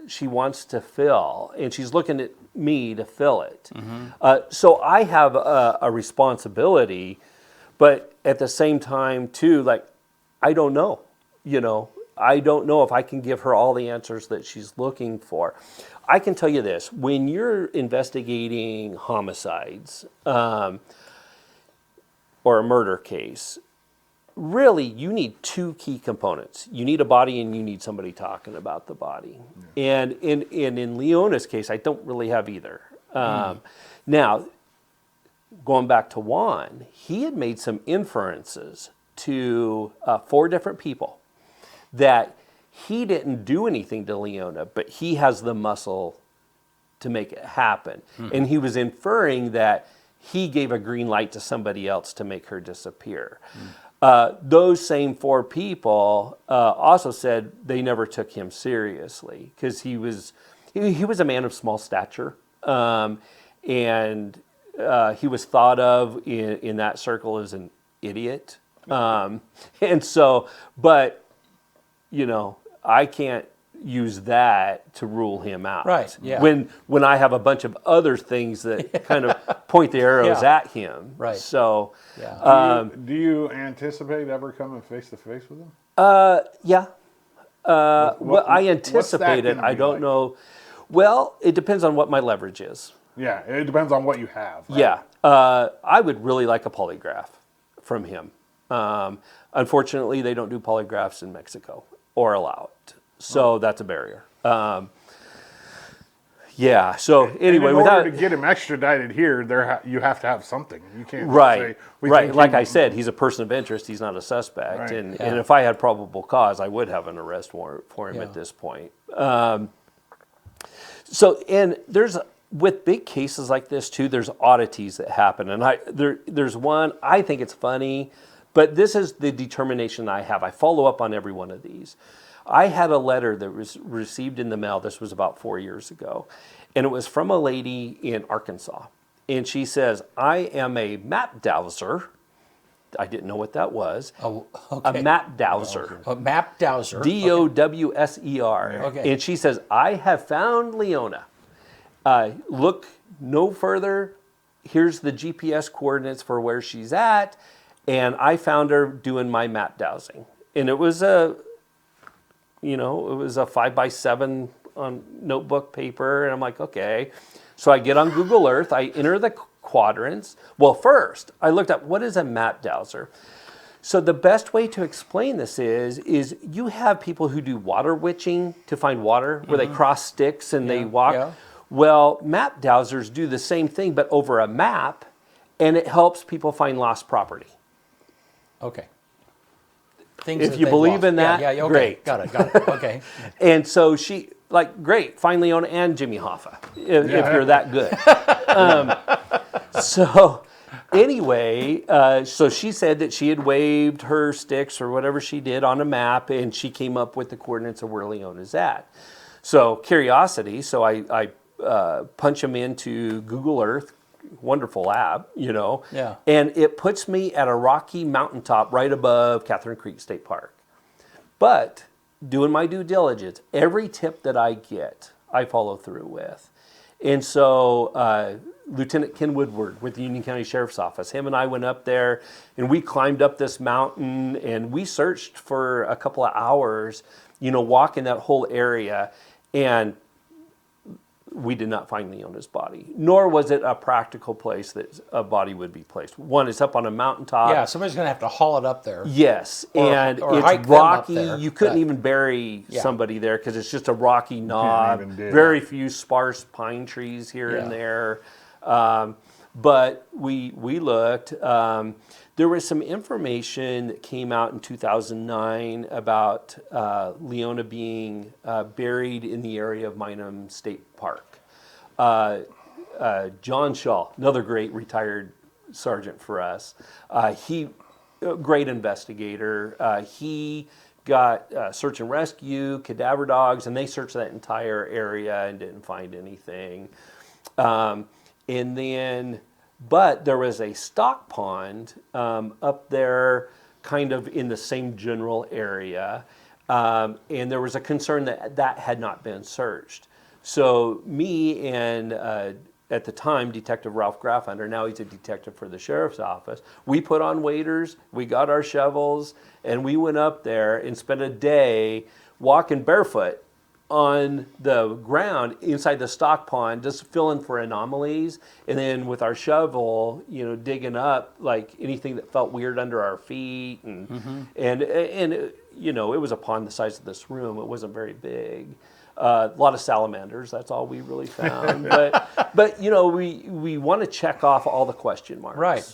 E: she wants to fill, and she's looking at me to fill it. So I have a responsibility, but at the same time, too, I don't know, I don't know if I can give her all the answers that she's looking for. I can tell you this, when you're investigating homicides or a murder case, really you need two key components. You need a body and you need somebody talking about the body. Yeah. And in Leona's case, I don't really have either. Now, going back to Juan, he had made some inferences to 4 different people that he didn't do anything to Leona, but he has the muscle to make it happen. And he was inferring that he gave a green light to somebody else to make her disappear. Those same 4 people also said they never took him seriously because he was a man of small stature, and he was thought of in that circle as an idiot. And so, but I can't use that to rule him out.
A: Right, yeah.
E: When I have a bunch of other things that kind of point the arrows
A: Yeah.
E: at him.
A: Right.
E: So,
A: Yeah.
B: Do you anticipate ever coming face to face with him?
E: yeah. Well, I
B: what's that
E: anticipate it.
B: gonna
E: I
B: be
E: don't
B: like?
E: know. Well, it depends on what my leverage is.
B: Yeah, it depends on what you have. Right?
E: Yeah. I would really like a polygraph from him. Unfortunately, they don't do polygraphs in Mexico or allow it. So that's a barrier. Yeah. So anyway,
B: in
E: without
B: order to get him extradited here, you have to have something. You can't just
E: right,
B: say, we
E: right.
B: think
E: Like
B: he-
E: I said, he's a person of interest. He's not a suspect.
B: Right.
E: And
A: Yeah.
E: if I had probable cause, I would have an arrest warrant for him
A: Yeah.
E: at this point. So, and with big cases like this too, there's oddities that happen. And there's one, I think it's funny, but this is the determination I have. I follow up on every one of these. I had a letter that was received in the mail. This was about 4 years ago. And it was from a lady in Arkansas. And she says, I am a map dowser. I didn't know what that was.
A: Oh,
E: A
A: okay.
E: map dowser.
A: A map dowser.
E: Dowser.
A: Okay.
E: And she says, I have found Leona. Look no further. Here's the GPS coordinates for where she's at. And I found her doing my map dowsing. And it was a 5x7 on notebook paper. And I'm like, okay. So I get on Google Earth. I enter the quadrants. Well, first, I looked up, what is a map dowser? So the best way to explain this is you have people who do water witching to find water, where they cross sticks and they walk.
A: yeah.
E: Well, map dowsers do the same thing, but over a map, and it helps people find lost property.
A: Okay. Things
E: If
A: that
E: you
A: they've
E: believe
A: lost.
E: in that,
A: yeah, okay.
E: great.
A: Got it. Okay.
E: And so she, great, find Leona and Jimmy Hoffa, if you're that good. So anyway, so she said that she had waved her sticks or whatever she did on a map, and she came up with the coordinates of where Leona's at. So curiosity, so I punch them into Google Earth, wonderful app,
A: Yeah.
E: and it puts me at a rocky mountaintop right above Catherine Creek State Park. But doing my due diligence, every tip that I get, I follow through with. And so Lieutenant Ken Woodward with the Union County Sheriff's Office, him and I went up there and we climbed up this mountain and we searched for a couple of hours, walking that whole area, and we did not find Leona's body, nor was it a practical place that a body would be placed. One, it's up on a mountaintop.
A: Yeah, somebody's going to have to haul it up there.
E: Yes, and
A: or hike
E: it's
A: them up
E: rocky.
A: there,
E: You couldn't
A: but-
E: even bury
A: Yeah.
E: somebody there because it's just a rocky knob.
B: even dig.
E: Very few sparse pine trees here and
A: Yeah.
E: there. But we looked. There was some information that came out in 2009 about Leona being buried in the area of Minham State Park. John Shaw, another great retired sergeant for us, he a great investigator. He got search and rescue, cadaver dogs, and they searched that entire area and didn't find anything. And then, but there was a stock pond up there kind of in the same general area. And there was a concern that that had not been searched. So me and at the time, Detective Ralph Graffunder, now he's a detective for the Sheriff's Office, we put on waders, we got our shovels, and we went up there and spent a day walking barefoot on the ground inside the stock pond, just filling for anomalies, and then with our shovel, digging up like anything that felt weird under our feet, and it was a pond the size of this room. It wasn't very big, A lot of salamanders. That's all we really found. but we want to check off all the question marks.
A: Right.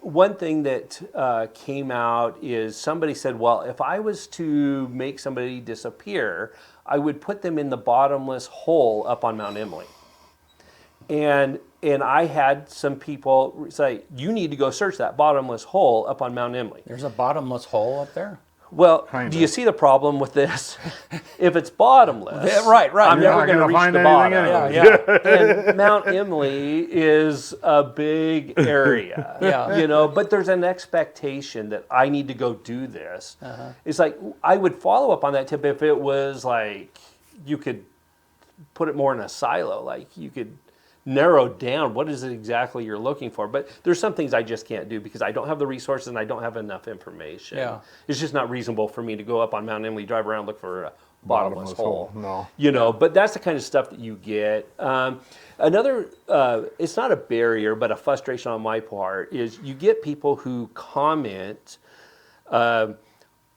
E: One thing that came out is somebody said, well, if I was to make somebody disappear, I would put them in the bottomless hole up on Mount Emily. And I had some people say, you need to go search that bottomless hole up on Mount Emily.
A: There's a bottomless hole up there?
E: Well,
B: Kinda.
E: do you see the problem with this? If it's bottomless,
A: Yeah, right.
E: I'm
B: You're
E: never
B: not
E: going to
B: gonna
E: reach
B: find
E: the
B: anything
E: bottom.
B: anyway.
A: Yeah.
E: And Mount Emily is a big area,
A: Yeah.
E: but there's an expectation that I need to go do this. It's like, I would follow up on that tip if it was like, you could put it more in a silo, like you could narrow down what is it exactly you're looking for. But there's some things I just can't do because I don't have the resources and I don't have enough information.
A: Yeah.
E: It's just not reasonable for me to go up on Mount Emily, drive around, look for a bottomless hole.
B: No.
E: But that's the kind of stuff that you get. Another, it's not a barrier, but a frustration on my part is you get people who comment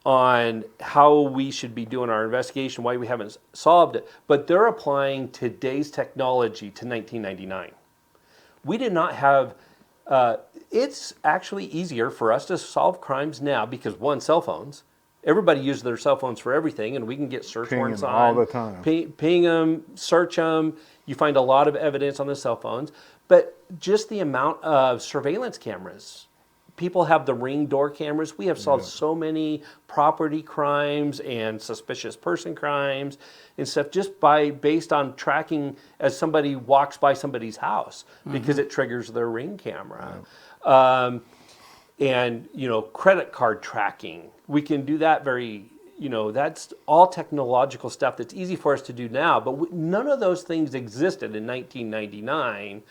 E: on how we should be doing our investigation, why we haven't solved it, but they're applying today's technology to 1999. We did not have, it's actually easier for us to solve crimes now because, one, cell phones. Everybody uses their cell phones for everything, and we can get search
B: Pinging
E: warrants on.
B: all the time.
E: Ping them, search them. You find a lot of evidence on the cell phones. But just the amount of surveillance cameras. People have the Ring door cameras. We have solved so many property crimes and suspicious person crimes and stuff just based on tracking as somebody walks by somebody's house because it triggers their Ring camera. And credit card tracking. We can do that that's all technological stuff that's easy for us to do now, but none of those things existed in 1999.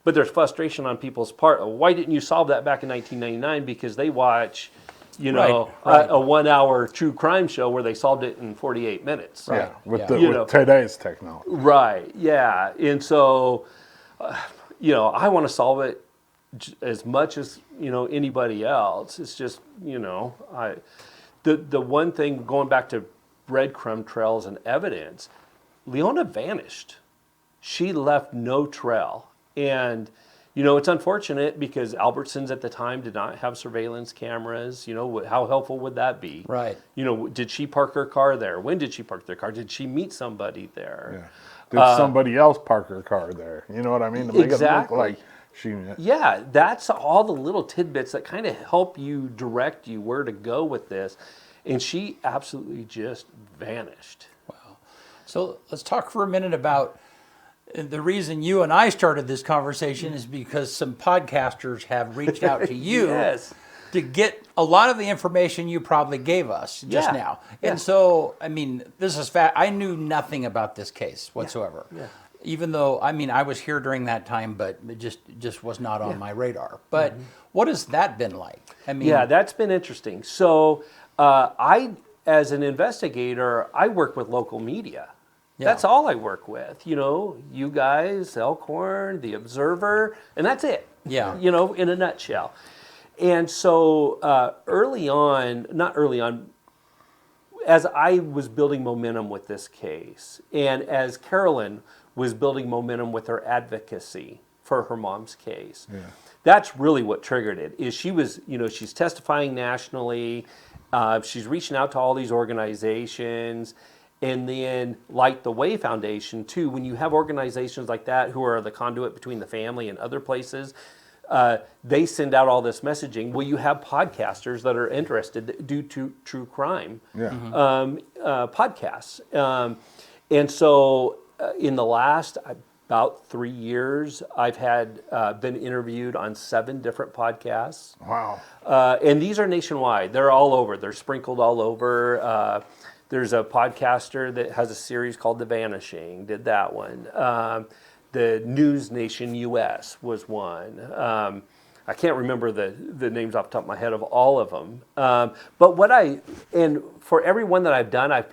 E: But there's frustration on people's part. Why didn't you solve that back in 1999? Because they watch,
A: Right.
E: a 1 hour true crime show where they solved it in 48 minutes.
B: Yeah, with
A: Yeah.
B: with today's technology.
E: Right. Yeah. And so, I want to solve it as much as anybody else. It's just the one thing going back to breadcrumb trails and evidence, Leona vanished. She left no trail. And, it's unfortunate because Albertsons at the time did not have surveillance cameras. How helpful would that be?
A: Right.
E: Did she park her car there? When did she park their car? Did she meet somebody there?
B: Yeah. Did somebody else park her car there? You know what I mean? To make
E: Exactly.
B: it look like she.
E: Yeah, that's all the little tidbits that kind of help you direct you where to go with this. And she absolutely just vanished.
A: So let's talk for a minute about the reason you and I started this conversation is because some podcasters have reached out to you
E: Yes.
A: to get a lot of the information you probably gave us just
E: Yeah.
A: now.
E: Yeah.
A: And so, this is I knew nothing about this case whatsoever.
E: Yeah.
A: Even though, I was here during that time, but it just was not on my radar. But what has that been like?
E: Yeah, that's been interesting. So as an investigator, I work with local media.
A: Yeah.
E: That's all I work with. You guys, Elkhorn, The Observer, and that's it.
A: Yeah.
E: In a nutshell. And so not early on, as I was building momentum with this case, and as Carolyn was building momentum with her advocacy for her mom's case, that's really what triggered it. Is she was, she's testifying nationally, she's reaching out to all these organizations. And then, like the Way Foundation, too, when you have organizations like that who are the conduit between the family and other places, they send out all this messaging. Well, you have podcasters that are interested due to true crime podcasts. And so in the last about 3 years, I've been interviewed on 7 different podcasts.
B: Wow.
E: And these are nationwide. They're all over. They're sprinkled all over. There's a podcaster that has a series called The Vanishing, did that one. The News Nation US was one. I can't remember the names off the top of my head of all of them. But for every one that I've done, I've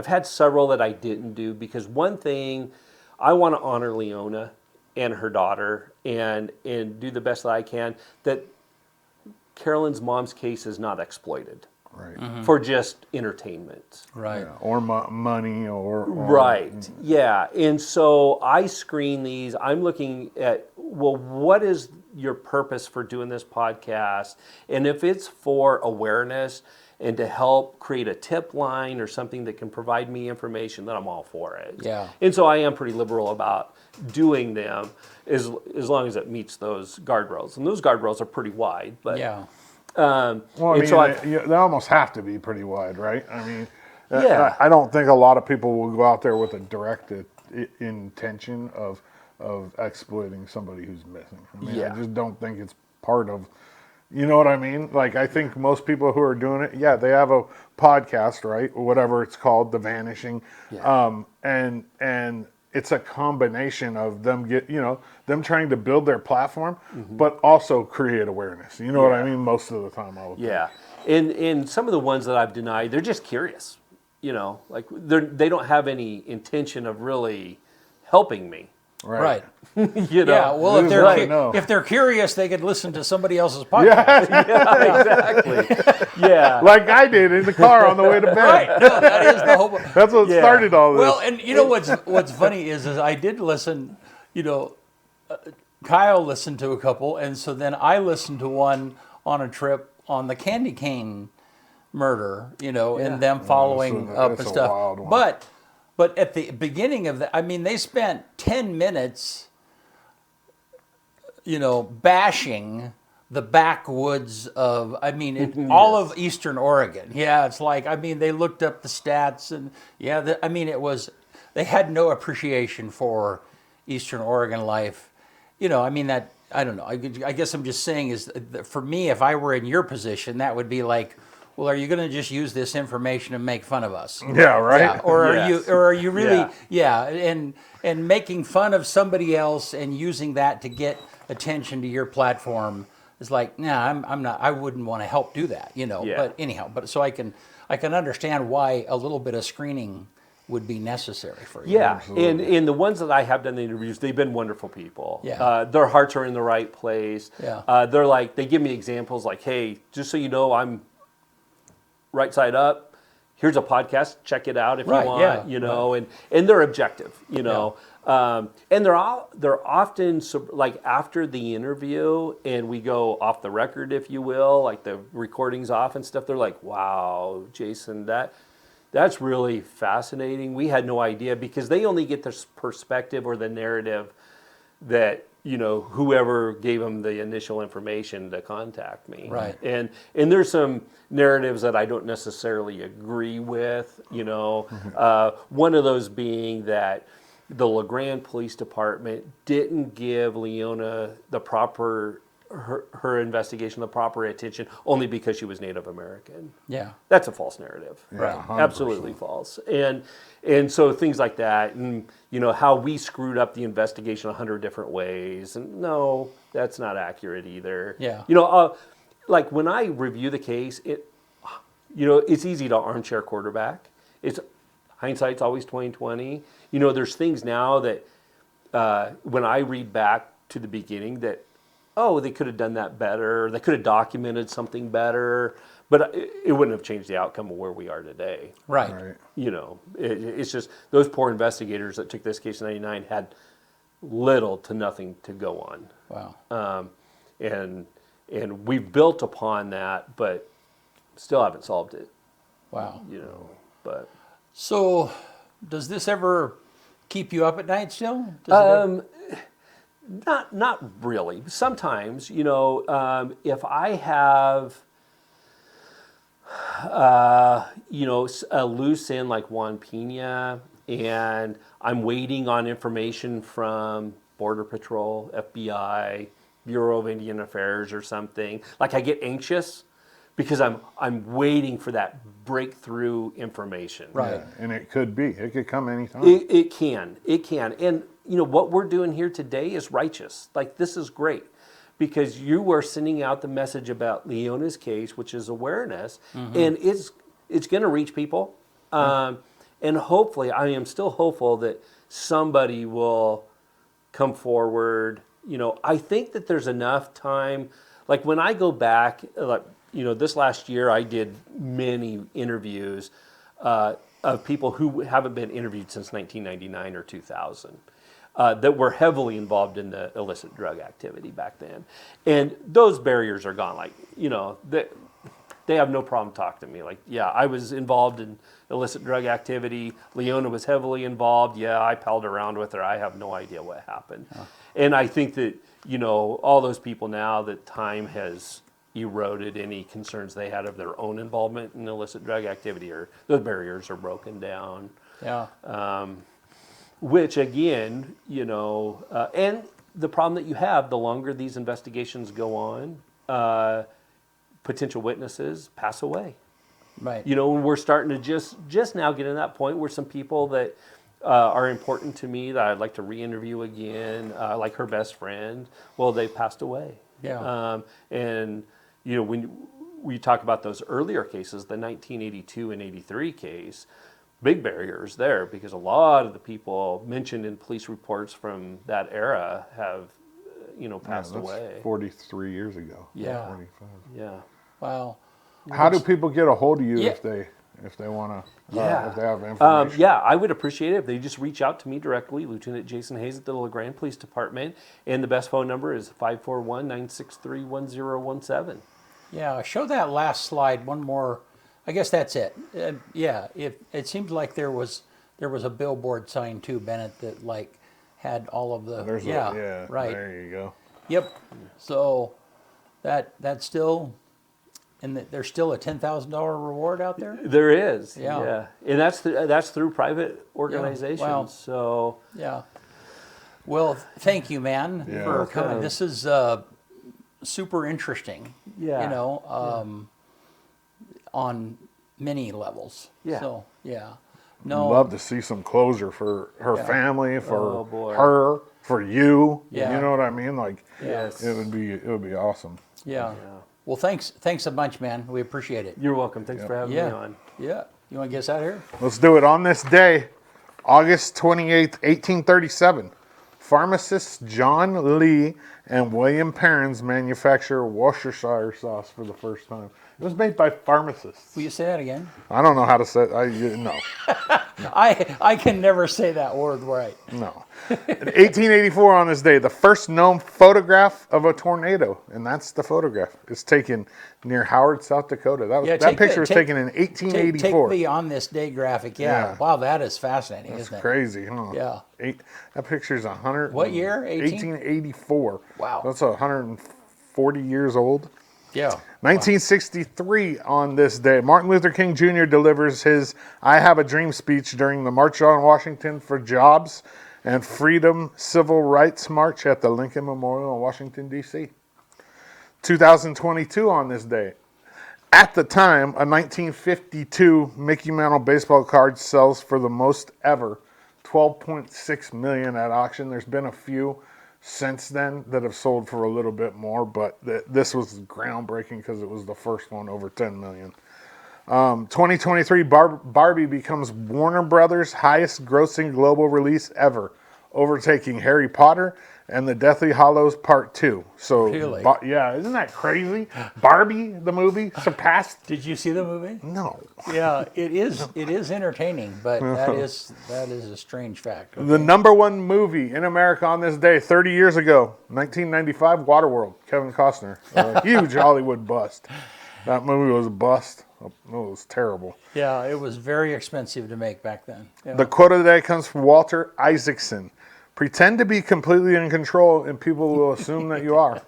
E: had several that I didn't do because one thing, I want to honor Leona and her daughter and do the best that I can. That Carolyn's mom's case is not exploited
B: Right.
E: for just entertainment.
A: Right.
B: Yeah. Or money or
E: Right. Yeah. And so I screen these. I'm looking at, well, what is your purpose for doing this podcast? And if it's for awareness and to help create a tip line or something that can provide me information, then I'm all for it.
A: Yeah.
E: And so I am pretty liberal about doing them as long as it meets those guardrails. And those guardrails are pretty wide. But
A: Yeah.
B: Well, I
E: and
B: mean,
E: so
B: they almost have to be pretty wide, right? I mean,
E: Yeah.
B: I don't think a lot of people will go out there with a direct intention of exploiting somebody who's missing. I mean,
E: Yeah.
B: I just don't think it's part of, you know what I mean? Like, I think most people who are doing it, yeah, they have a podcast, right? Or whatever it's called, The Vanishing.
E: Yeah.
B: And it's a combination of them them trying to build their platform, but also create awareness. You know what I mean? Most of the time, I would think.
E: Yeah, and some of the ones that I've denied, they're just curious. You know, like they don't have any intention of really helping me.
A: Right.
E: You know.
A: Yeah. Well,
B: Lose what I know.
A: if they're curious, they could listen to somebody else's podcast.
B: Yeah,
E: Exactly. Yeah.
B: like I did in the car on the way to bed.
A: Right. No, that is the whole.
B: That's what
E: Yeah.
B: started all this.
A: Well, and you know what's funny is I did listen. You know, Kyle listened to a couple, and so then I listened to one on a trip on the candy cane murder. You know, and them following up and
B: that's a
A: stuff.
B: wild one.
A: But at the beginning of I mean, they spent 10 minutes, you know, bashing the backwoods of, I mean, all of Eastern Oregon. Yeah, it's like, I mean, they looked up the stats and, yeah, I mean, they had no appreciation for Eastern Oregon life. You know, I mean, I don't know. I guess I'm just saying is, for me, if I were in your position, that would be like, well, are you going to just use this information and make fun of us?
B: yeah, right.
A: Yeah, or
E: Yes.
A: are you really
E: Yeah.
A: and making fun of somebody else and using that to get attention to your platform is like, nah, I'm not, I wouldn't want to help do that, you know.
E: Yeah.
A: But anyhow, so I can understand why a little bit of screening would be necessary for you.
E: Yeah, and the ones that I have done the interviews, they've been wonderful people.
A: Yeah.
E: Their hearts are in the right place.
A: Yeah.
E: They're like, they give me examples like, hey, just so you know, I'm right side up. Here's a podcast. Check it out if
A: Right,
E: you want.
A: yeah,
E: You know, and they're objective. You know, and they're often like after the interview, and we go off the record, if you will, like the recordings off and stuff. They're like, wow, Jason, that's really fascinating. We had no idea, because they only get this perspective or the narrative that, you know, whoever gave them the initial information to contact me.
A: Right.
E: And there's some narratives that I don't necessarily agree with, you know. One of those being that the LeGrand Police Department didn't give Leona the proper, her investigation, the proper attention, only because she was Native American.
A: Yeah.
E: That's a false narrative.
B: Right.
E: Absolutely false. And so things like that, and you know how we screwed up the investigation 100 different ways, and no, that's not accurate either.
A: Yeah.
E: You know, like when I review the case, it's easy to armchair quarterback. It's hindsight's always 20/20. You know, there's things now that when I read back to the beginning that, oh, they could have done that better. They could have documented something better, but it wouldn't have changed the outcome of where we are today.
A: Right.
B: Right.
E: You know, it's just those poor investigators that took this case in '99 had little to nothing to go on.
A: Wow.
E: And we've built upon that, but still haven't solved it.
A: Wow.
E: You know, but
A: So, does this ever keep you up at night still? Does it ever-
E: not really. Sometimes, you know, if I have, a loose end like Juan Pena, and I'm waiting on information from Border Patrol, FBI, Bureau of Indian Affairs or something, like I get anxious because I'm waiting for that breakthrough information.
A: Right.
B: Yeah, and it could come anytime.
E: It can. And you know what we're doing here today is righteous. Like, this is great, because you are sending out the message about Leona's case, which is awareness, and it's going to reach people. And hopefully, I am still hopeful that somebody will come forward. You know, I think that there's enough time. like when I go back, like, this last year I did many interviews of people who haven't been interviewed since 1999 or 2000. That were heavily involved in the illicit drug activity back then. And those barriers are gone. Like, they have no problem talking to me. Like, yeah, I was involved in illicit drug activity. Leona was heavily involved. Yeah, I palled around with her. I have no idea what happened. And I think that, all those people now that time has eroded any concerns they had of their own involvement in illicit drug activity, or those barriers are broken down.
A: Yeah.
E: Which again, and the problem that you have, the longer these investigations go on, potential witnesses pass away.
A: Right.
E: And we're starting to just now get in that point where some people that are important to me that I'd like to re-interview again, like her best friend, well, they passed away.
A: Yeah.
E: And when we talk about those earlier cases, the 1982 and 83 case, big barriers there because a lot of the people mentioned in police reports from that era have, passed
B: that's
E: away.
B: 43 years ago.
A: Yeah.
B: 45.
E: Yeah.
A: Wow.
B: How do people get a hold of you
A: Yeah.
B: if they want to
E: Yeah.
B: if they have information?
E: Yeah, I would appreciate it if they just reach out to me directly, Lieutenant Jason Hayes at the LeGrand Police Department, and the best phone number is 541-963-1017.
A: Yeah. Show that last slide one more. I guess that's it. Yeah. It seems like there was a billboard sign too, Bennett, that like had all of the.
B: There's
A: yeah. Right.
B: There you go.
A: Yep. So that's still. And there's still a $10,000 reward out there?
E: There is,
A: Yeah.
E: And that's through private organizations.
A: Wow.
E: So
A: Yeah. Well, thank you, man,
B: Yeah.
A: for
E: Okay.
A: coming. This is super interesting.
E: Yeah.
A: On many levels.
E: Yeah.
A: So, yeah.
B: I'd
A: No.
B: love to see some closure for her family, for
E: Oh, boy.
B: her, for you.
A: Yeah.
B: You know what I mean? Like,
E: Yes.
B: it would be awesome.
A: Yeah. Well, thanks a bunch, man. We appreciate it.
E: You're welcome. Thanks for having me
A: Yeah.
E: on.
A: Yeah. You want to get us out of here?
B: Let's do it on this day, August 28th, 1837. Pharmacists John Lee and William Perrins manufacture Worcestershire sauce for the first time. It was made by pharmacists.
A: Will you say that again?
B: I don't know how to say it. No.
A: I can never say that word right.
B: No. In 1884 on this day, the first known photograph of a tornado, and that's the photograph. It's taken near Howard, South Dakota. That picture was taken in 1884.
A: Take the on this day graphic. Yeah.
B: Yeah.
A: Wow, that is fascinating,
B: That's
A: isn't it?
B: crazy, huh?
A: Yeah.
B: That picture's 100.
A: What year?
B: 1884.
A: Wow.
B: That's 140 years old.
A: Yeah.
B: 1963 on this day, Martin Luther King Jr. delivers his I Have a Dream speech during the March on Washington for Jobs and Freedom Civil Rights March at the Lincoln Memorial in Washington, D.C. 2022 on this day. At the time, a 1952 Mickey Mantle baseball card sells for the most ever, $12.6 million at auction. There's been a few since then that have sold for a little bit more, but this was groundbreaking because it was the first one over 10 million. 2023 Barbie becomes Warner Brothers' highest grossing global release ever, overtaking Harry Potter and the Deathly Hallows Part 2. So
A: Really?
B: Yeah, isn't that crazy? Barbie the movie surpassed.
A: Did you see the movie?
B: No.
A: Yeah, it is entertaining, but that is a strange fact.
B: The number one movie in America on this day, 30 years ago, 1995, Waterworld, Kevin Costner. A huge Hollywood bust. That movie was a bust. It was terrible.
A: Yeah, it was very expensive to make back then. Yeah.
B: The quote of the day comes from Walter Isaacson. Pretend to be completely in control and people will assume that you are.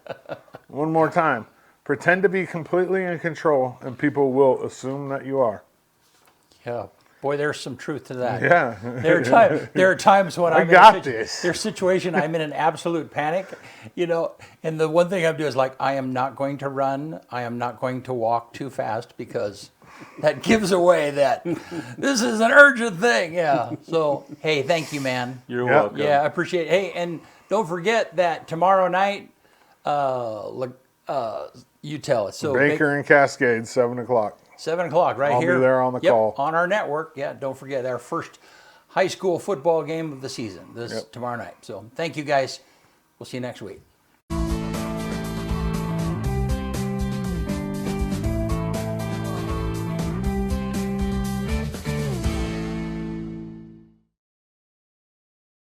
B: One more time. Pretend to be completely in control and people will assume that you are.
A: Yeah. Boy, there's some truth to that.
B: Yeah.
A: There are times when I'm
B: got
A: in
B: this.
A: There's situation I'm in an absolute panic, and the one thing I'm doing is like, I am not going to run. I am not going to walk too fast because that gives away that this is an urgent thing. Yeah. So, hey, thank you, man.
E: You're
B: Yeah.
E: welcome.
A: Yeah, I appreciate it. Hey, and don't forget that tomorrow night, you tell us. So
B: Baker and Cascade, 7 o'clock.
A: 7 o'clock right
B: I'll be
A: here.
B: there on the call.
A: On our network. Yeah, don't forget our first high school football game of the season tomorrow night. So thank you guys. We'll see you next week.